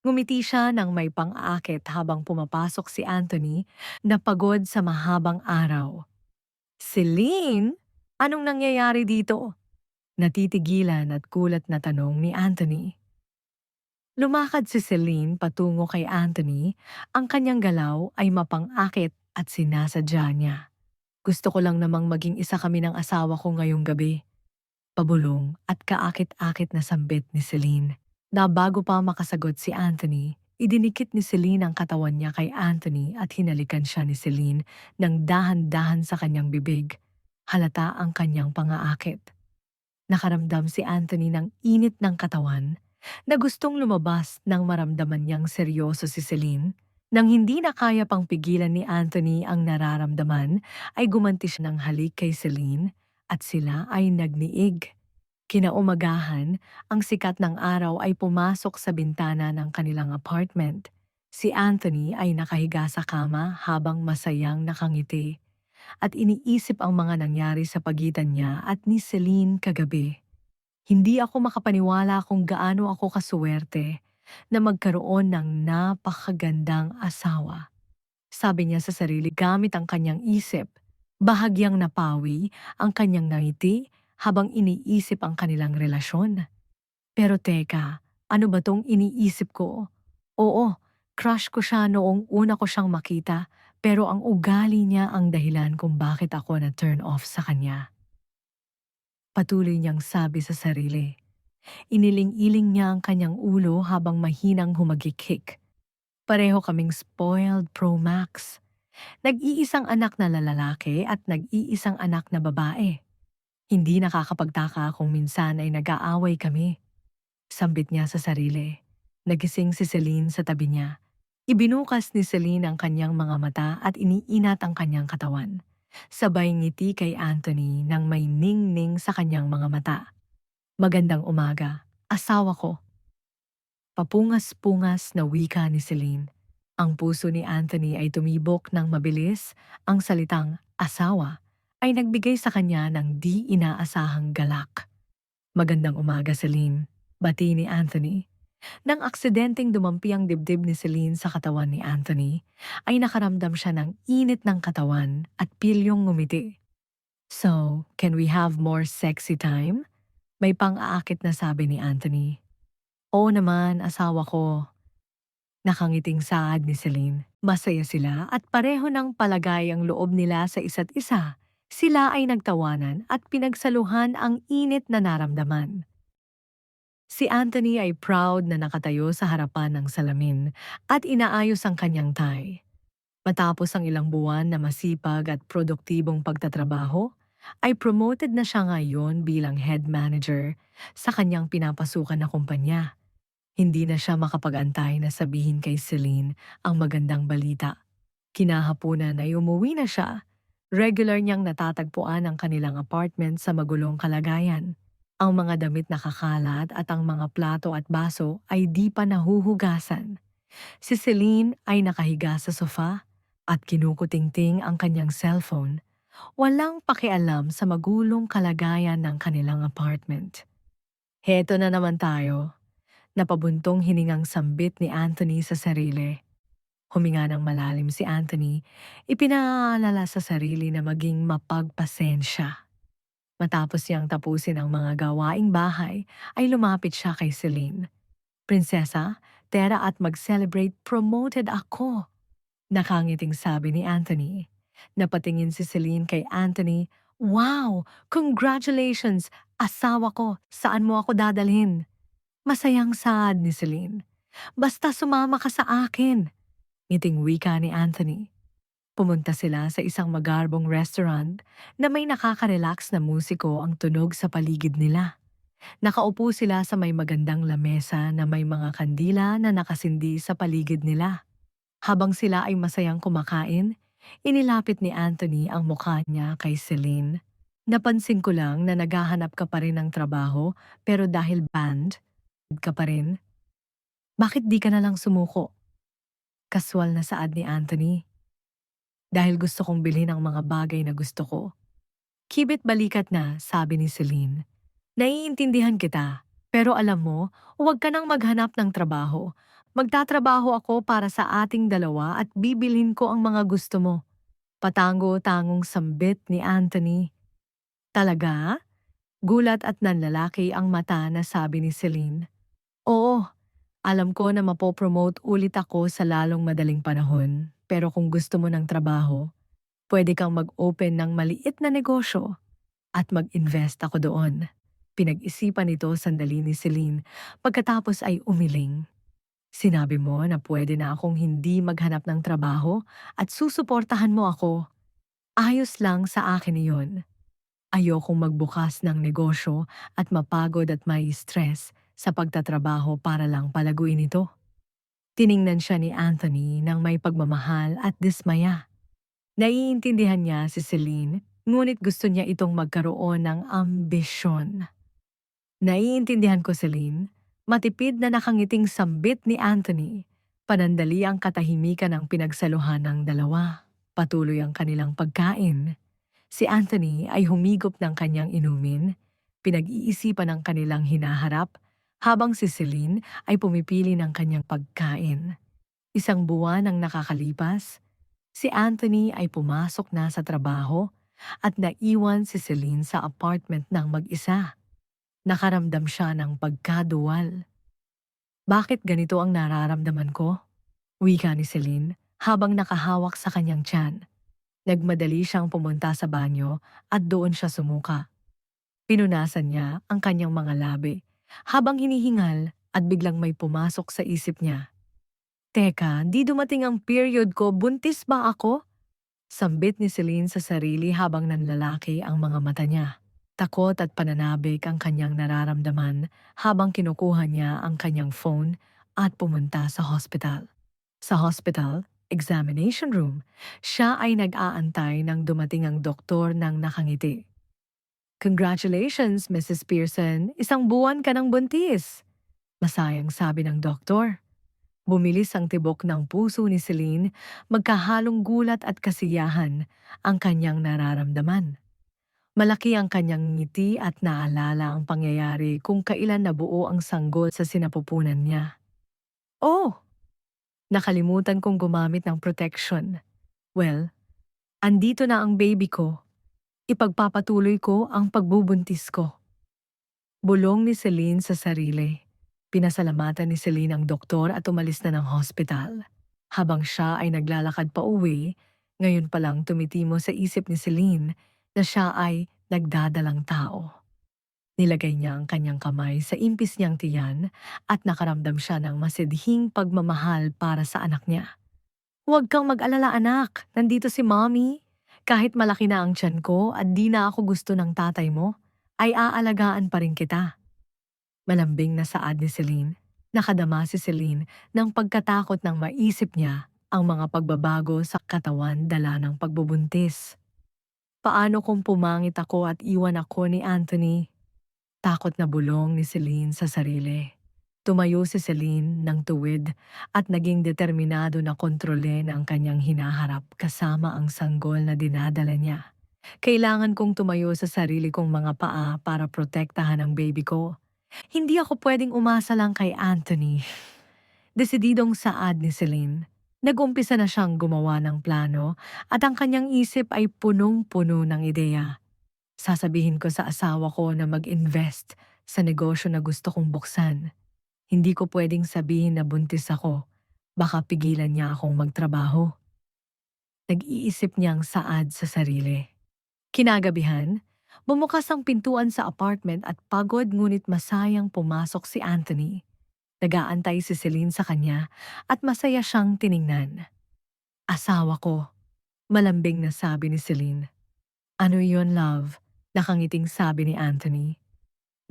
Ngumiti siya ng may pang-aakit habang pumapasok si Anthony na pagod sa mahabang araw. Celine, anong nangyayari dito? Natitigilan at kulat na tanong ni Anthony. Lumakad si Celine patungo kay Anthony, ang kanyang galaw ay mapang-akit at sinasadya niya. Gusto ko lang namang maging isa kami ng asawa ko ngayong gabi. Pabulong at kaakit-akit na sambit ni Celine. Na bago pa makasagot si Anthony, idinikit ni Celine ang katawan niya kay Anthony at hinalikan siya ni Celine ng dahan-dahan sa kanyang bibig. Halata ang kanyang pangaakit. Nakaramdam si Anthony ng init ng katawan na gustong lumabas nang maramdaman niyang seryoso si Celine. Nang hindi na kaya pang pigilan ni Anthony ang nararamdaman, ay gumanti siya ng halik kay Celine at sila ay nagniig. Kinaumagahan, ang sikat ng araw ay pumasok sa bintana ng kanilang apartment. Si Anthony ay nakahiga sa kama habang masayang nakangiti at iniisip ang mga nangyari sa pagitan niya at ni Celine kagabi. Hindi ako makapaniwala kung gaano ako kasuwerte na magkaroon ng napakagandang asawa. Sabi niya sa sarili gamit ang kanyang isip. Bahagyang napawi ang kanyang ngiti habang iniisip ang kanilang relasyon. Pero teka, ano ba tong iniisip ko? Oo, crush ko siya noong una ko siyang makita, pero ang ugali niya ang dahilan kung bakit ako na turn off sa kanya. Patuloy niyang sabi sa sarili. Iniling-iling niya ang kanyang ulo habang mahinang humagikik. Pareho kaming spoiled Pro Max. Nag-iisang anak na lalaki at nag-iisang anak na babae. Hindi nakakapagtaka kung minsan ay nag-aaway kami. Sambit niya sa sarili. Nagising si Celine sa tabi niya. Ibinukas ni Celine ang kanyang mga mata at iniinat ang kanyang katawan. Sabay ngiti kay Anthony nang may ning-ning sa kanyang mga mata. Magandang umaga, asawa ko. Papungas-pungas na wika ni Celine. Ang puso ni Anthony ay tumibok ng mabilis, ang salitang asawa ay nagbigay sa kanya ng di inaasahang galak. Magandang umaga, Celine. Bati ni Anthony. Nang aksidenteng dumampi ang dibdib ni Celine sa katawan ni Anthony, ay nakaramdam siya ng init ng katawan at pilyong ngumiti. So, can we have more sexy time? May pang-aakit na sabi ni Anthony. Oo naman, asawa ko. Nakangiting saad ni Celine. Masaya sila at pareho ng palagay ang loob nila sa isa't isa. Sila ay nagtawanan at pinagsaluhan ang init na naramdaman. Si Anthony ay proud na nakatayo sa harapan ng salamin at inaayos ang kanyang tie. Matapos ang ilang buwan na masipag at produktibong pagtatrabaho, ay promoted na siya ngayon bilang head manager sa kanyang pinapasukan na kumpanya. Hindi na siya makapag-antay na sabihin kay Celine ang magandang balita. Kinahapunan ay umuwi na siya. Regular niyang natatagpuan ang kanilang apartment sa magulong kalagayan. Ang mga damit nakakalat at ang mga plato at baso ay di pa nahuhugasan. Si Celine ay nakahiga sa sofa at kinukutingting ang kanyang cellphone. Walang pakialam sa magulong kalagayan ng kanilang apartment. Heto na naman tayo. Napabuntong hiningang sambit ni Anthony sa sarili. Huminga ng malalim si Anthony, ipinaalala sa sarili na maging mapagpasensya. Matapos niyang tapusin ang mga gawaing bahay, ay lumapit siya kay Celine. Prinsesa, tara at mag-celebrate, promoted ako. Nakangiting sabi ni Anthony. Napatingin si Celine kay Anthony. Wow! Congratulations! Asawa ko, saan mo ako dadalhin? Masayang saad ni Celine. Basta sumama ka sa akin. Ngiting wika ni Anthony. Pumunta sila sa isang magarbong restaurant na may nakaka-relax na musiko ang tunog sa paligid nila. Nakaupo sila sa may magandang lamesa na may mga kandila na nakasindi sa paligid nila. Habang sila ay masayang kumakain, inilapit ni Anthony ang mukha niya kay Celine. Napansin ko lang na naghahanap ka pa rin ng trabaho pero dahil band ka pa rin, bakit di ka na lang sumuko? Kaswal na saad ni Anthony. Dahil gusto kong bilhin ang mga bagay na gusto ko. Kibit balikat na, sabi ni Celine. Naiintindihan kita, pero alam mo, huwag ka nang maghanap ng trabaho. Magtatrabaho ako para sa ating dalawa at bibilhin ko ang mga gusto mo. Patango-tangong sambit ni Anthony. Talaga? Gulat at nanlalaki ang mata na sabi ni Celine. Oo, alam ko na mapopromote ulit ako sa lalong madaling panahon. Pero kung gusto mo ng trabaho, pwede kang mag-open ng maliit na negosyo at mag-invest ako doon. Pinag-isipan nito sandali ni Celine pagkatapos ay umiling. Sinabi mo na pwede na akong hindi maghanap ng trabaho at susuportahan mo ako. Ayos lang sa akin iyon. Ayokong magbukas ng negosyo at mapagod at may stress sa pagtatrabaho para lang palaguin ito. Tiningnan siya ni Anthony ng may pagmamahal at dismaya. Naiintindihan niya si Celine, ngunit gusto niya itong magkaroon ng ambisyon. Naiintindihan ko, Celine. Matipid na nakangiting sambit ni Anthony. Panandali ang katahimikan ng pinagsaluhan ng dalawa. Patuloy ang kanilang pagkain. Si Anthony ay humigop ng kanyang inumin, pinag-iisipan ang kanilang hinaharap, habang si Celine ay pumipili ng kanyang pagkain. Isang buwan ang nakakalipas, si Anthony ay pumasok na sa trabaho at naiwan si Celine sa apartment ng mag-isa. Nakaramdam siya ng pagkaduwal. Bakit ganito ang nararamdaman ko? Wika ni Celine habang nakahawak sa kanyang tiyan. Nagmadali siyang pumunta sa banyo at doon siya sumuka. Pinunasan niya ang kanyang mga labi habang hinihingal at biglang may pumasok sa isip niya. Teka, di dumating ang period ko, buntis ba ako? Sambit ni Celine sa sarili habang nanlalaki ang mga mata niya. Takot at pananabik ang kanyang nararamdaman habang kinukuha niya ang kanyang phone at pumunta sa hospital. Sa hospital, examination room, siya ay nag-aantay nang dumating ang doktor ng nakangiti. Congratulations, Mrs. Pearson, isang buwan ka ng buntis. Masayang sabi ng doktor. Bumilis ang tibok ng puso ni Celine, magkahalong gulat at kasiyahan ang kanyang nararamdaman. Malaki ang kanyang ngiti at naalala ang pangyayari kung kailan nabuo ang sanggol sa sinapupunan niya. Oh, nakalimutan kong gumamit ng protection. Well, andito na ang baby ko. Ipagpapatuloy ko ang pagbubuntis ko. Bulong ni Celine sa sarili. Pinasalamatan ni Celine ang doktor at umalis na ng hospital. Habang siya ay naglalakad pa uwi, ngayon palang tumitimo sa isip ni Celine na siya ay nagdadalang tao. Nilagay niya ang kanyang kamay sa impis niyang tiyan at nakaramdam siya ng masidhing pagmamahal para sa anak niya. Huwag kang mag-alala, anak, nandito si mommy. Kahit malaki na ang tiyan ko at di na ako gusto ng tatay mo, ay aalagaan pa rin kita. Malambing na saad ni Celine. Nakadama si Celine ng pagkatakot nang maisip niya ang mga pagbabago sa katawan dala ng pagbubuntis. Paano kung pumangit ako at iwan ako ni Anthony? Takot na bulong ni Celine sa sarili. Tumayo si Celine ng tuwid at naging determinado na kontrolin ang kanyang hinaharap kasama ang sanggol na dinadala niya. Kailangan kong tumayo sa sarili kong mga paa para protektahan ang baby ko. Hindi ako pwedeng umasa lang kay Anthony. Desididong saad ni Celine. Nag-umpisa na siyang gumawa ng plano at ang kanyang isip ay punong-puno ng ideya. Sasabihin ko sa asawa ko na mag-invest sa negosyo na gusto kong buksan. Hindi ko pwedeng sabihin na buntis ako. Baka pigilan niya akong magtrabaho. Nag-iisip niyang saad sa sarili. Kinagabihan, bumukas ang pintuan sa apartment at pagod ngunit masayang pumasok si Anthony. Nag-aantay si Celine sa kanya at masaya siyang tiningnan. Asawa ko, malambing na sabi ni Celine. Ano yon, love? Nakangiting sabi ni Anthony.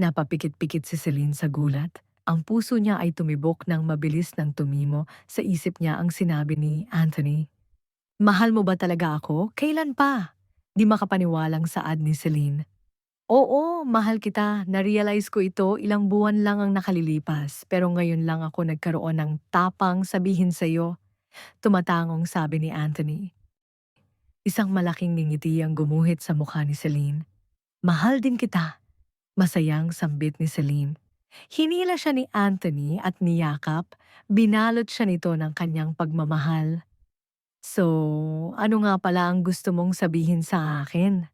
Napapikit-pikit si Celine sa gulat. Ang puso niya ay tumibok ng mabilis nang tumimo sa isip niya ang sinabi ni Anthony. Mahal mo ba talaga ako? Kailan pa? Di makapaniwalang saad ni Celine. Oo, mahal kita. Na-realize ko ito ilang buwan lang ang nakalilipas. Pero ngayon lang ako nagkaroon ng tapang sabihin sa'yo. Tumatangong sabi ni Anthony. Isang malaking ngingiti ang gumuhit sa mukha ni Celine. Mahal din kita. Masayang sambit ni Celine. Hinila siya ni Anthony at niyakap. Binalot siya nito ng kanyang pagmamahal. So, ano nga pala ang gusto mong sabihin sa akin?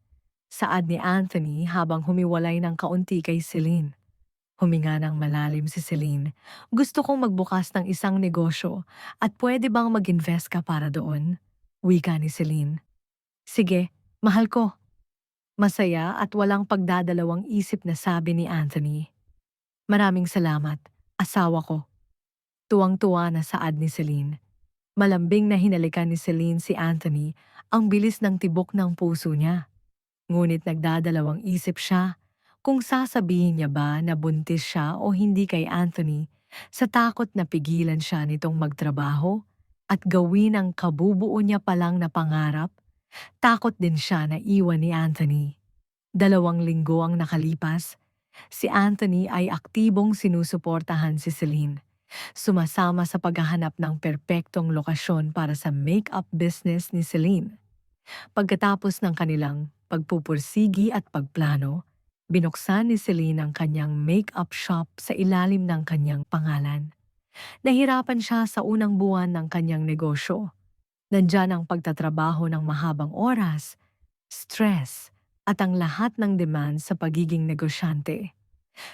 Saad ni Anthony habang humiwalay ng kaunti kay Celine. Huminga ng malalim si Celine. Gusto kong magbukas ng isang negosyo at pwede bang mag-invest ka para doon? Wika ni Celine. Sige, mahal ko. Masaya at walang pagdadalawang isip na sabi ni Anthony. Maraming salamat, asawa ko. Tuwang-tuwa na saad ni Celine. Malambing na hinalikan ni Celine si Anthony, ang bilis ng tibok ng puso niya. Ngunit nagdadalawang isip siya kung sasabihin niya ba na buntis siya o hindi kay Anthony Sa takot na pigilan siya nitong magtrabaho at gawin ang kabubuo niya palang na pangarap, takot din siya na iwan ni Anthony. 2 linggo ang nakalipas, si Anthony ay aktibong sinusuportahan si Celine. Sumasama sa paghahanap ng perpektong lokasyon para sa makeup business ni Celine. Pagkatapos ng kanilang pagpupursigi at pagplano, binuksan ni Celine ang kanyang makeup shop sa ilalim ng kanyang pangalan. Nahirapan siya sa unang buwan ng kanyang negosyo. Nandyan ang pagtatrabaho ng mahabang oras, stress, at ang lahat ng demand sa pagiging negosyante.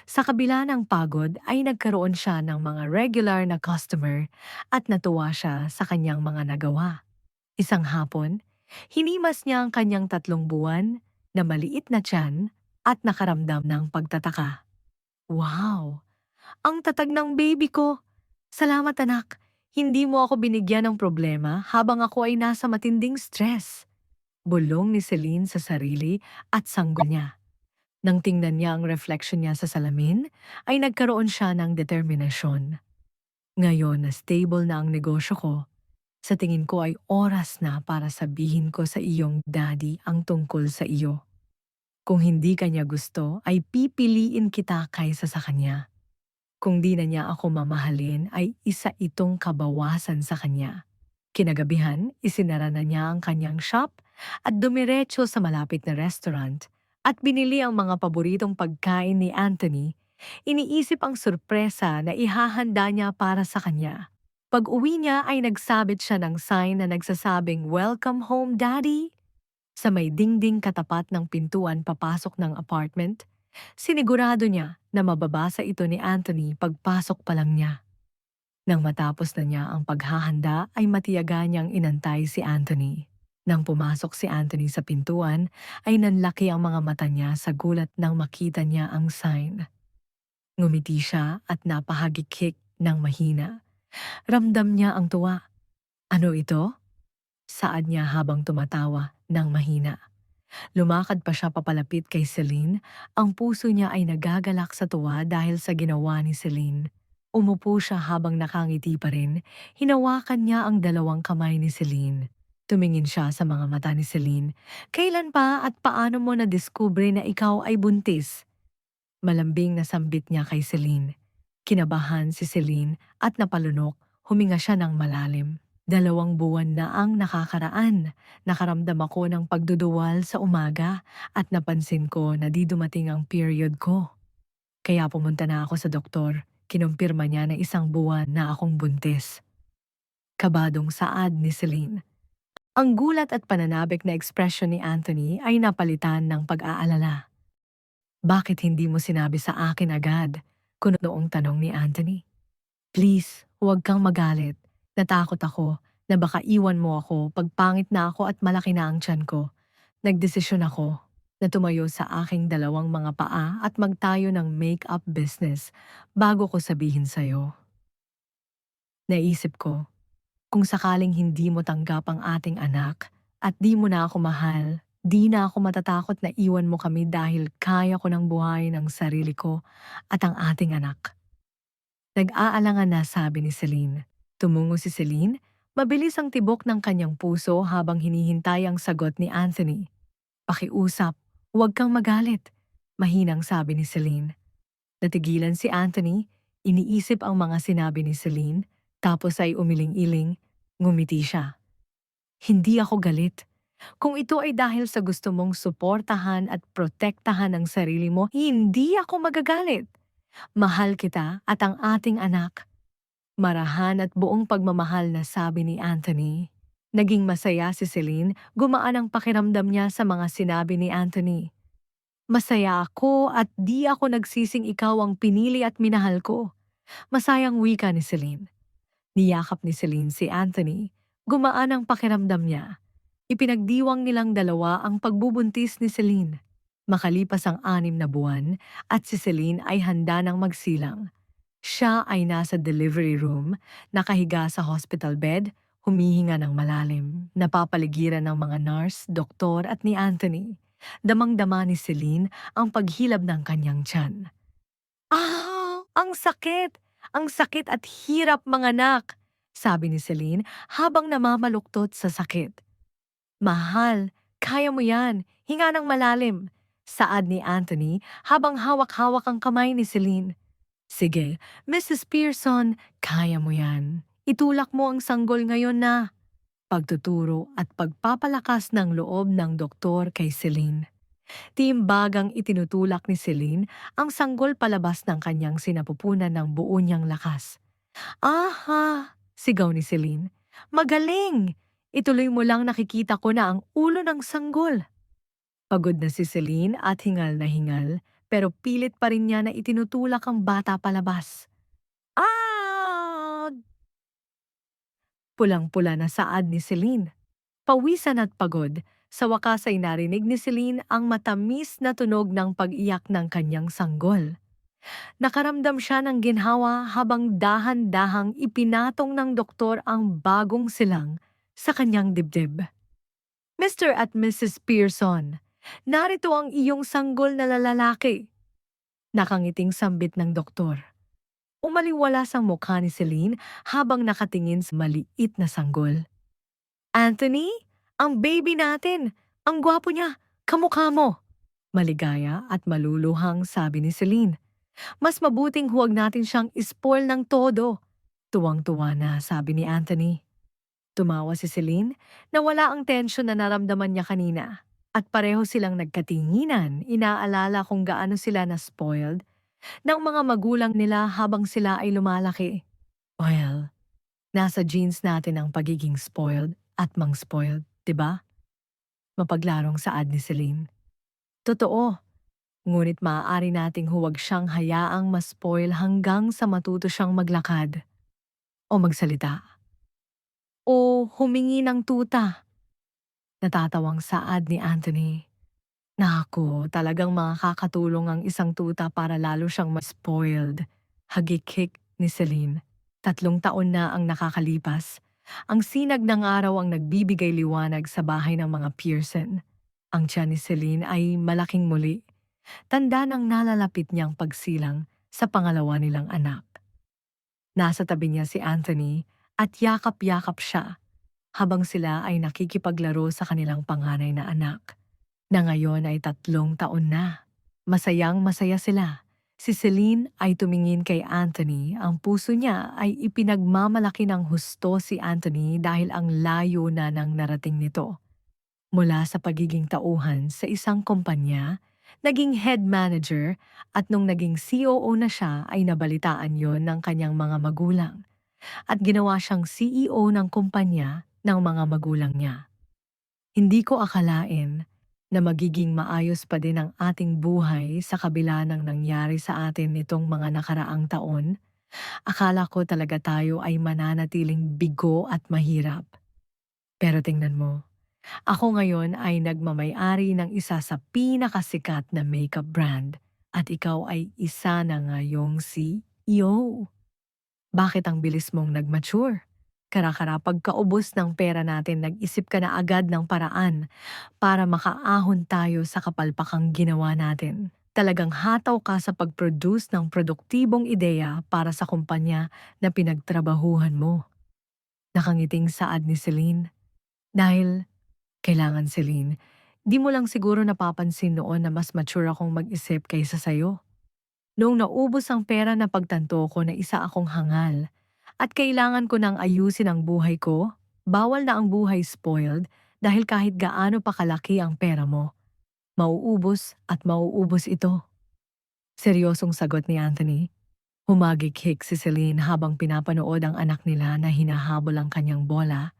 Sa kabila ng pagod ay nagkaroon siya ng mga regular na customer at natuwa siya sa kanyang mga nagawa. Isang hapon, hinimas niya ang kanyang 3 buwan na maliit na tiyan at nakaramdam ng pagtataka. Wow! Ang tatag ng baby ko! Salamat anak! Hindi mo ako binigyan ng problema habang ako ay nasa matinding stress. Bulong ni Celine sa sarili at sanggol niya. Nang tingnan niya ang reflection niya sa salamin, ay nagkaroon siya ng determinasyon. Ngayon na stable na ang negosyo ko, sa tingin ko ay oras na para sabihin ko sa iyong daddy ang tungkol sa iyo. Kung hindi kanya gusto, ay pipiliin kita kaysa sa kanya. Kung di na niya ako mamahalin, ay isa itong kabawasan sa kanya. Kinagabihan, isinara na niya ang kanyang shop at dumiretso sa malapit na restaurant at binili ang mga paboritong pagkain ni Anthony. Iniisip ang sorpresa na ihahanda niya para sa kanya. Pag-uwi niya ay nagsabit siya ng sign na nagsasabing "Welcome home, Daddy!" Sa may dingding katapat ng pintuan papasok ng apartment. Sinigurado niya na mababasa ito ni Anthony pagpasok pa lang niya. Nang matapos na niya ang paghahanda ay matiyaga niyang inantay si Anthony. Nang pumasok si Anthony sa pintuan ay nanlaki ang mga mata niya sa gulat nang makita niya ang sign. Ngumiti siya at napahagikik ng mahina. Ramdam niya ang tuwa. Ano ito? Saad niya habang tumatawa ng mahina. Lumakad pa siya papalapit kay Celine, ang puso niya ay nagagalak sa tuwa dahil sa ginawa ni Celine. Umupo siya habang nakangiti pa rin, hinawakan niya ang 2 kamay ni Celine. Tumingin siya sa mga mata ni Celine. Kailan pa at paano mo nadiskubre na ikaw ay buntis? Malambing na sambit niya kay Celine. Kinabahan si Celine at napalunok, huminga siya ng malalim. 2 buwan na ang nakakaraan. Nakaramdam ako ng pagduduwal sa umaga at napansin ko na di dumating ang period ko. Kaya pumunta na ako sa doktor. Kinumpirma niya na 1 buwan na akong buntis. Kabadong saad ni Celine. Ang gulat at pananabik na ekspresyon ni Anthony ay napalitan ng pag-aalala. Bakit hindi mo sinabi sa akin agad? Kuno noong tanong ni Anthony. Please, huwag kang magalit. Natakot ako na baka iwan mo ako pag pangit na ako at malaki na ang tiyan ko. Nagdesisyon ako na tumayo sa aking 2 mga paa at magtayo ng make-up business bago ko sabihin sa'yo. Naisip ko, kung sakaling hindi mo tanggap ang ating anak at di mo na ako mahal, di na ako matatakot na iwan mo kami dahil kaya ko ng buhayin ang sarili ko at ang ating anak. Nag-aalangan na sabi ni Celine. Tumungo si Celine, mabilis ang tibok ng kanyang puso habang hinihintay ang sagot ni Anthony. Pakiusap, huwag kang magalit, mahinang sabi ni Celine. Natigilan si Anthony, iniisip ang mga sinabi ni Celine, tapos ay umiling-iling, ngumiti siya. Hindi ako galit. Kung ito ay dahil sa gusto mong suportahan at protektahan ang sarili mo, hindi ako magagalit. Mahal kita at ang ating anak. Marahan at buong pagmamahal na sabi ni Anthony. Naging masaya si Celine, gumaan ang pakiramdam niya sa mga sinabi ni Anthony. Masaya ako at di ako nagsising ikaw ang pinili at minahal ko. Masayang wika ni Celine. Niyakap ni Celine si Anthony. Gumaan ang pakiramdam niya. Ipinagdiwang nilang dalawa ang pagbubuntis ni Celine. Makalipas ang 6 na buwan at si Celine ay handa ng magsilang. Siya ay nasa delivery room, nakahiga sa hospital bed, humihinga ng malalim, napapaligiran ng mga nurse, doktor at ni Anthony. Damang-dama ni Celine ang paghilab ng kanyang tiyan. Ah! Ang sakit! Ang sakit at hirap manganak, sabi ni Celine habang namamaluktot sa sakit. Mahal, kaya mo yan. Hinga ng malalim. Saad ni Anthony habang hawak-hawak ang kamay ni Celine. Sige, Mrs. Pearson, kaya mo yan. Itulak mo ang sanggol ngayon na. Pagtuturo at pagpapalakas ng loob ng doktor kay Celine. Tiimbagang itinutulak ni Celine ang sanggol palabas ng kanyang sinapupunan ng buo niyang lakas. Aha! Sigaw ni Celine. Magaling! Ituloy mo lang nakikita ko na ang ulo ng sanggol. Pagod na si Celine at hingal na hingal, pero pilit pa rin niya na itinutulak ang bata palabas. Ah! Pulang-pula na saad ni Celine. Pawisan at pagod, sa wakas ay narinig ni Celine ang matamis na tunog ng pag-iyak ng kanyang sanggol. Nakaramdam siya ng ginhawa habang dahan-dahang ipinatong ng doktor ang bagong silang sa kanyang dibdib. Mr. at Mrs. Pearson, narito ang iyong sanggol na lalaki. Nakangiting sambit ng doktor. Umaliwalas ang mukha ni Celine habang nakatingin sa maliit na sanggol. Anthony, ang baby natin, ang gwapo niya, kamukha mo. Maligaya at maluluhang sabi ni Celine. Mas mabuting huwag natin siyang ispoil ng todo. Tuwang-tuwa na sabi ni Anthony. Tumawa si Celine na wala ang tensyon na naramdaman niya kanina. At pareho silang nagkatinginan, inaalala kung gaano sila na-spoiled ng mga magulang nila habang sila ay lumalaki. Well, nasa genes natin ang pagiging spoiled at mang-spoiled, 'di ba? Mapaglarong saad ni Celine. Totoo, ngunit maaari nating huwag siyang hayaang ma-spoil hanggang sa matuto siyang maglakad o magsalita o humingi ng tuta. Natatawang saad ni Anthony. Naku, talagang makakatulong ang isang tuta para lalo siyang ma-spoiled. Hagikik ni Celine. 3 taon na ang nakakalipas. Ang sinag ng araw ang nagbibigay liwanag sa bahay ng mga Pearson. Ang tiyan ni Celine ay malaking muli. Tanda ng nalalapit niyang pagsilang sa pangalawa nilang anak. Nasa tabi niya si Anthony at yakap-yakap siya habang sila ay nakikipaglaro sa kanilang panganay na anak, na ngayon ay 3 taon na. Masayang masaya sila. Si Celine ay tumingin kay Anthony, ang puso niya ay ipinagmamalaki ng husto si Anthony dahil ang layo na ng narating nito. Mula sa pagiging tauhan sa isang kumpanya, naging head manager at nung naging COO na siya ay nabalitaan yon ng kanyang mga magulang at ginawa siyang CEO ng kumpanya ng mga magulang niya. Hindi ko akalain na magiging maayos pa din ang ating buhay sa kabila ng nangyari sa atin nitong mga nakaraang taon. Akala ko talaga tayo ay mananatiling bigo at mahirap. Pero tingnan mo, ako ngayon ay nagmamay-ari ng isa sa pinakasikat na makeup brand at ikaw ay isa na ngayong CEO. Bakit ang bilis mong nag-mature? Kara-kara pagkaubos ng pera natin, nag-isip ka na agad ng paraan para makaahon tayo sa kapalpakang ginawa natin. Talagang hataw ka sa pag-produce ng produktibong ideya para sa kumpanya na pinagtrabahuhan mo. Nakangiting saad ni Celine. Dahil, kailangan Celine, di mo lang siguro napapansin noon na mas mature akong mag-isip kaysa sayo. Noong naubos ang pera na pagtanto ko na isa akong hangal at kailangan ko nang ayusin ang buhay ko, bawal na ang buhay spoiled dahil kahit gaano pa kalaki ang pera mo, mauubos at mauubos ito. Seryosong sagot ni Anthony. Humagik-hik si Celine habang pinapanood ang anak nila na hinahabol ang kanyang bola.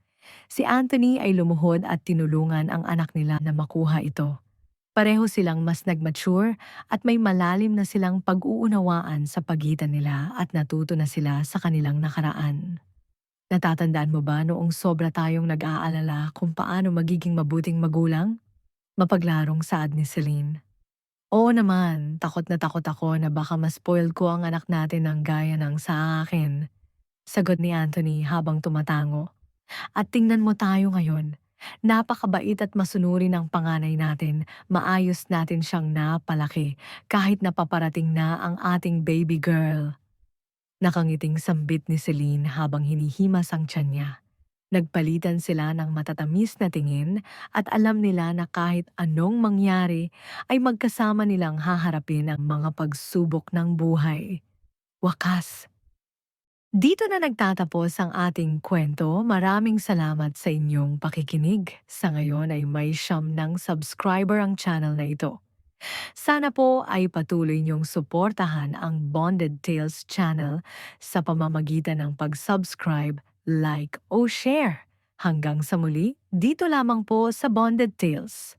Si Anthony ay lumuhod at tinulungan ang anak nila na makuha ito. Pareho silang mas nag-mature at may malalim na silang pag-uunawaan sa pagitan nila at natuto na sila sa kanilang nakaraan. Natatandaan mo ba noong sobra tayong nag-aalala kung paano magiging mabuting magulang? Mapaglarong saad ni Celine. Oo naman, takot na takot ako na baka ma-spoil ko ang anak natin ng gaya ng sa akin. Sagot ni Anthony habang tumatango. At tingnan mo tayo ngayon. Napakabait at masunuri ng panganay natin, maayos natin siyang napalaki kahit napaparating na ang ating baby girl. Nakangiting sambit ni Celine habang hinihimas ang tiyan niya. Nagpalitan sila ng matatamis na tingin at alam nila na kahit anong mangyari ay magkasama nilang haharapin ang mga pagsubok ng buhay. Wakas! Dito na nagtatapos ang ating kwento. Maraming salamat sa inyong pakikinig. Sa ngayon ay may siyam ng subscriber ang channel na ito. Sana po ay patuloy niyong suportahan ang Bonded Tales channel sa pamamagitan ng pag-subscribe, like o share. Hanggang sa muli, dito lamang po sa Bonded Tales.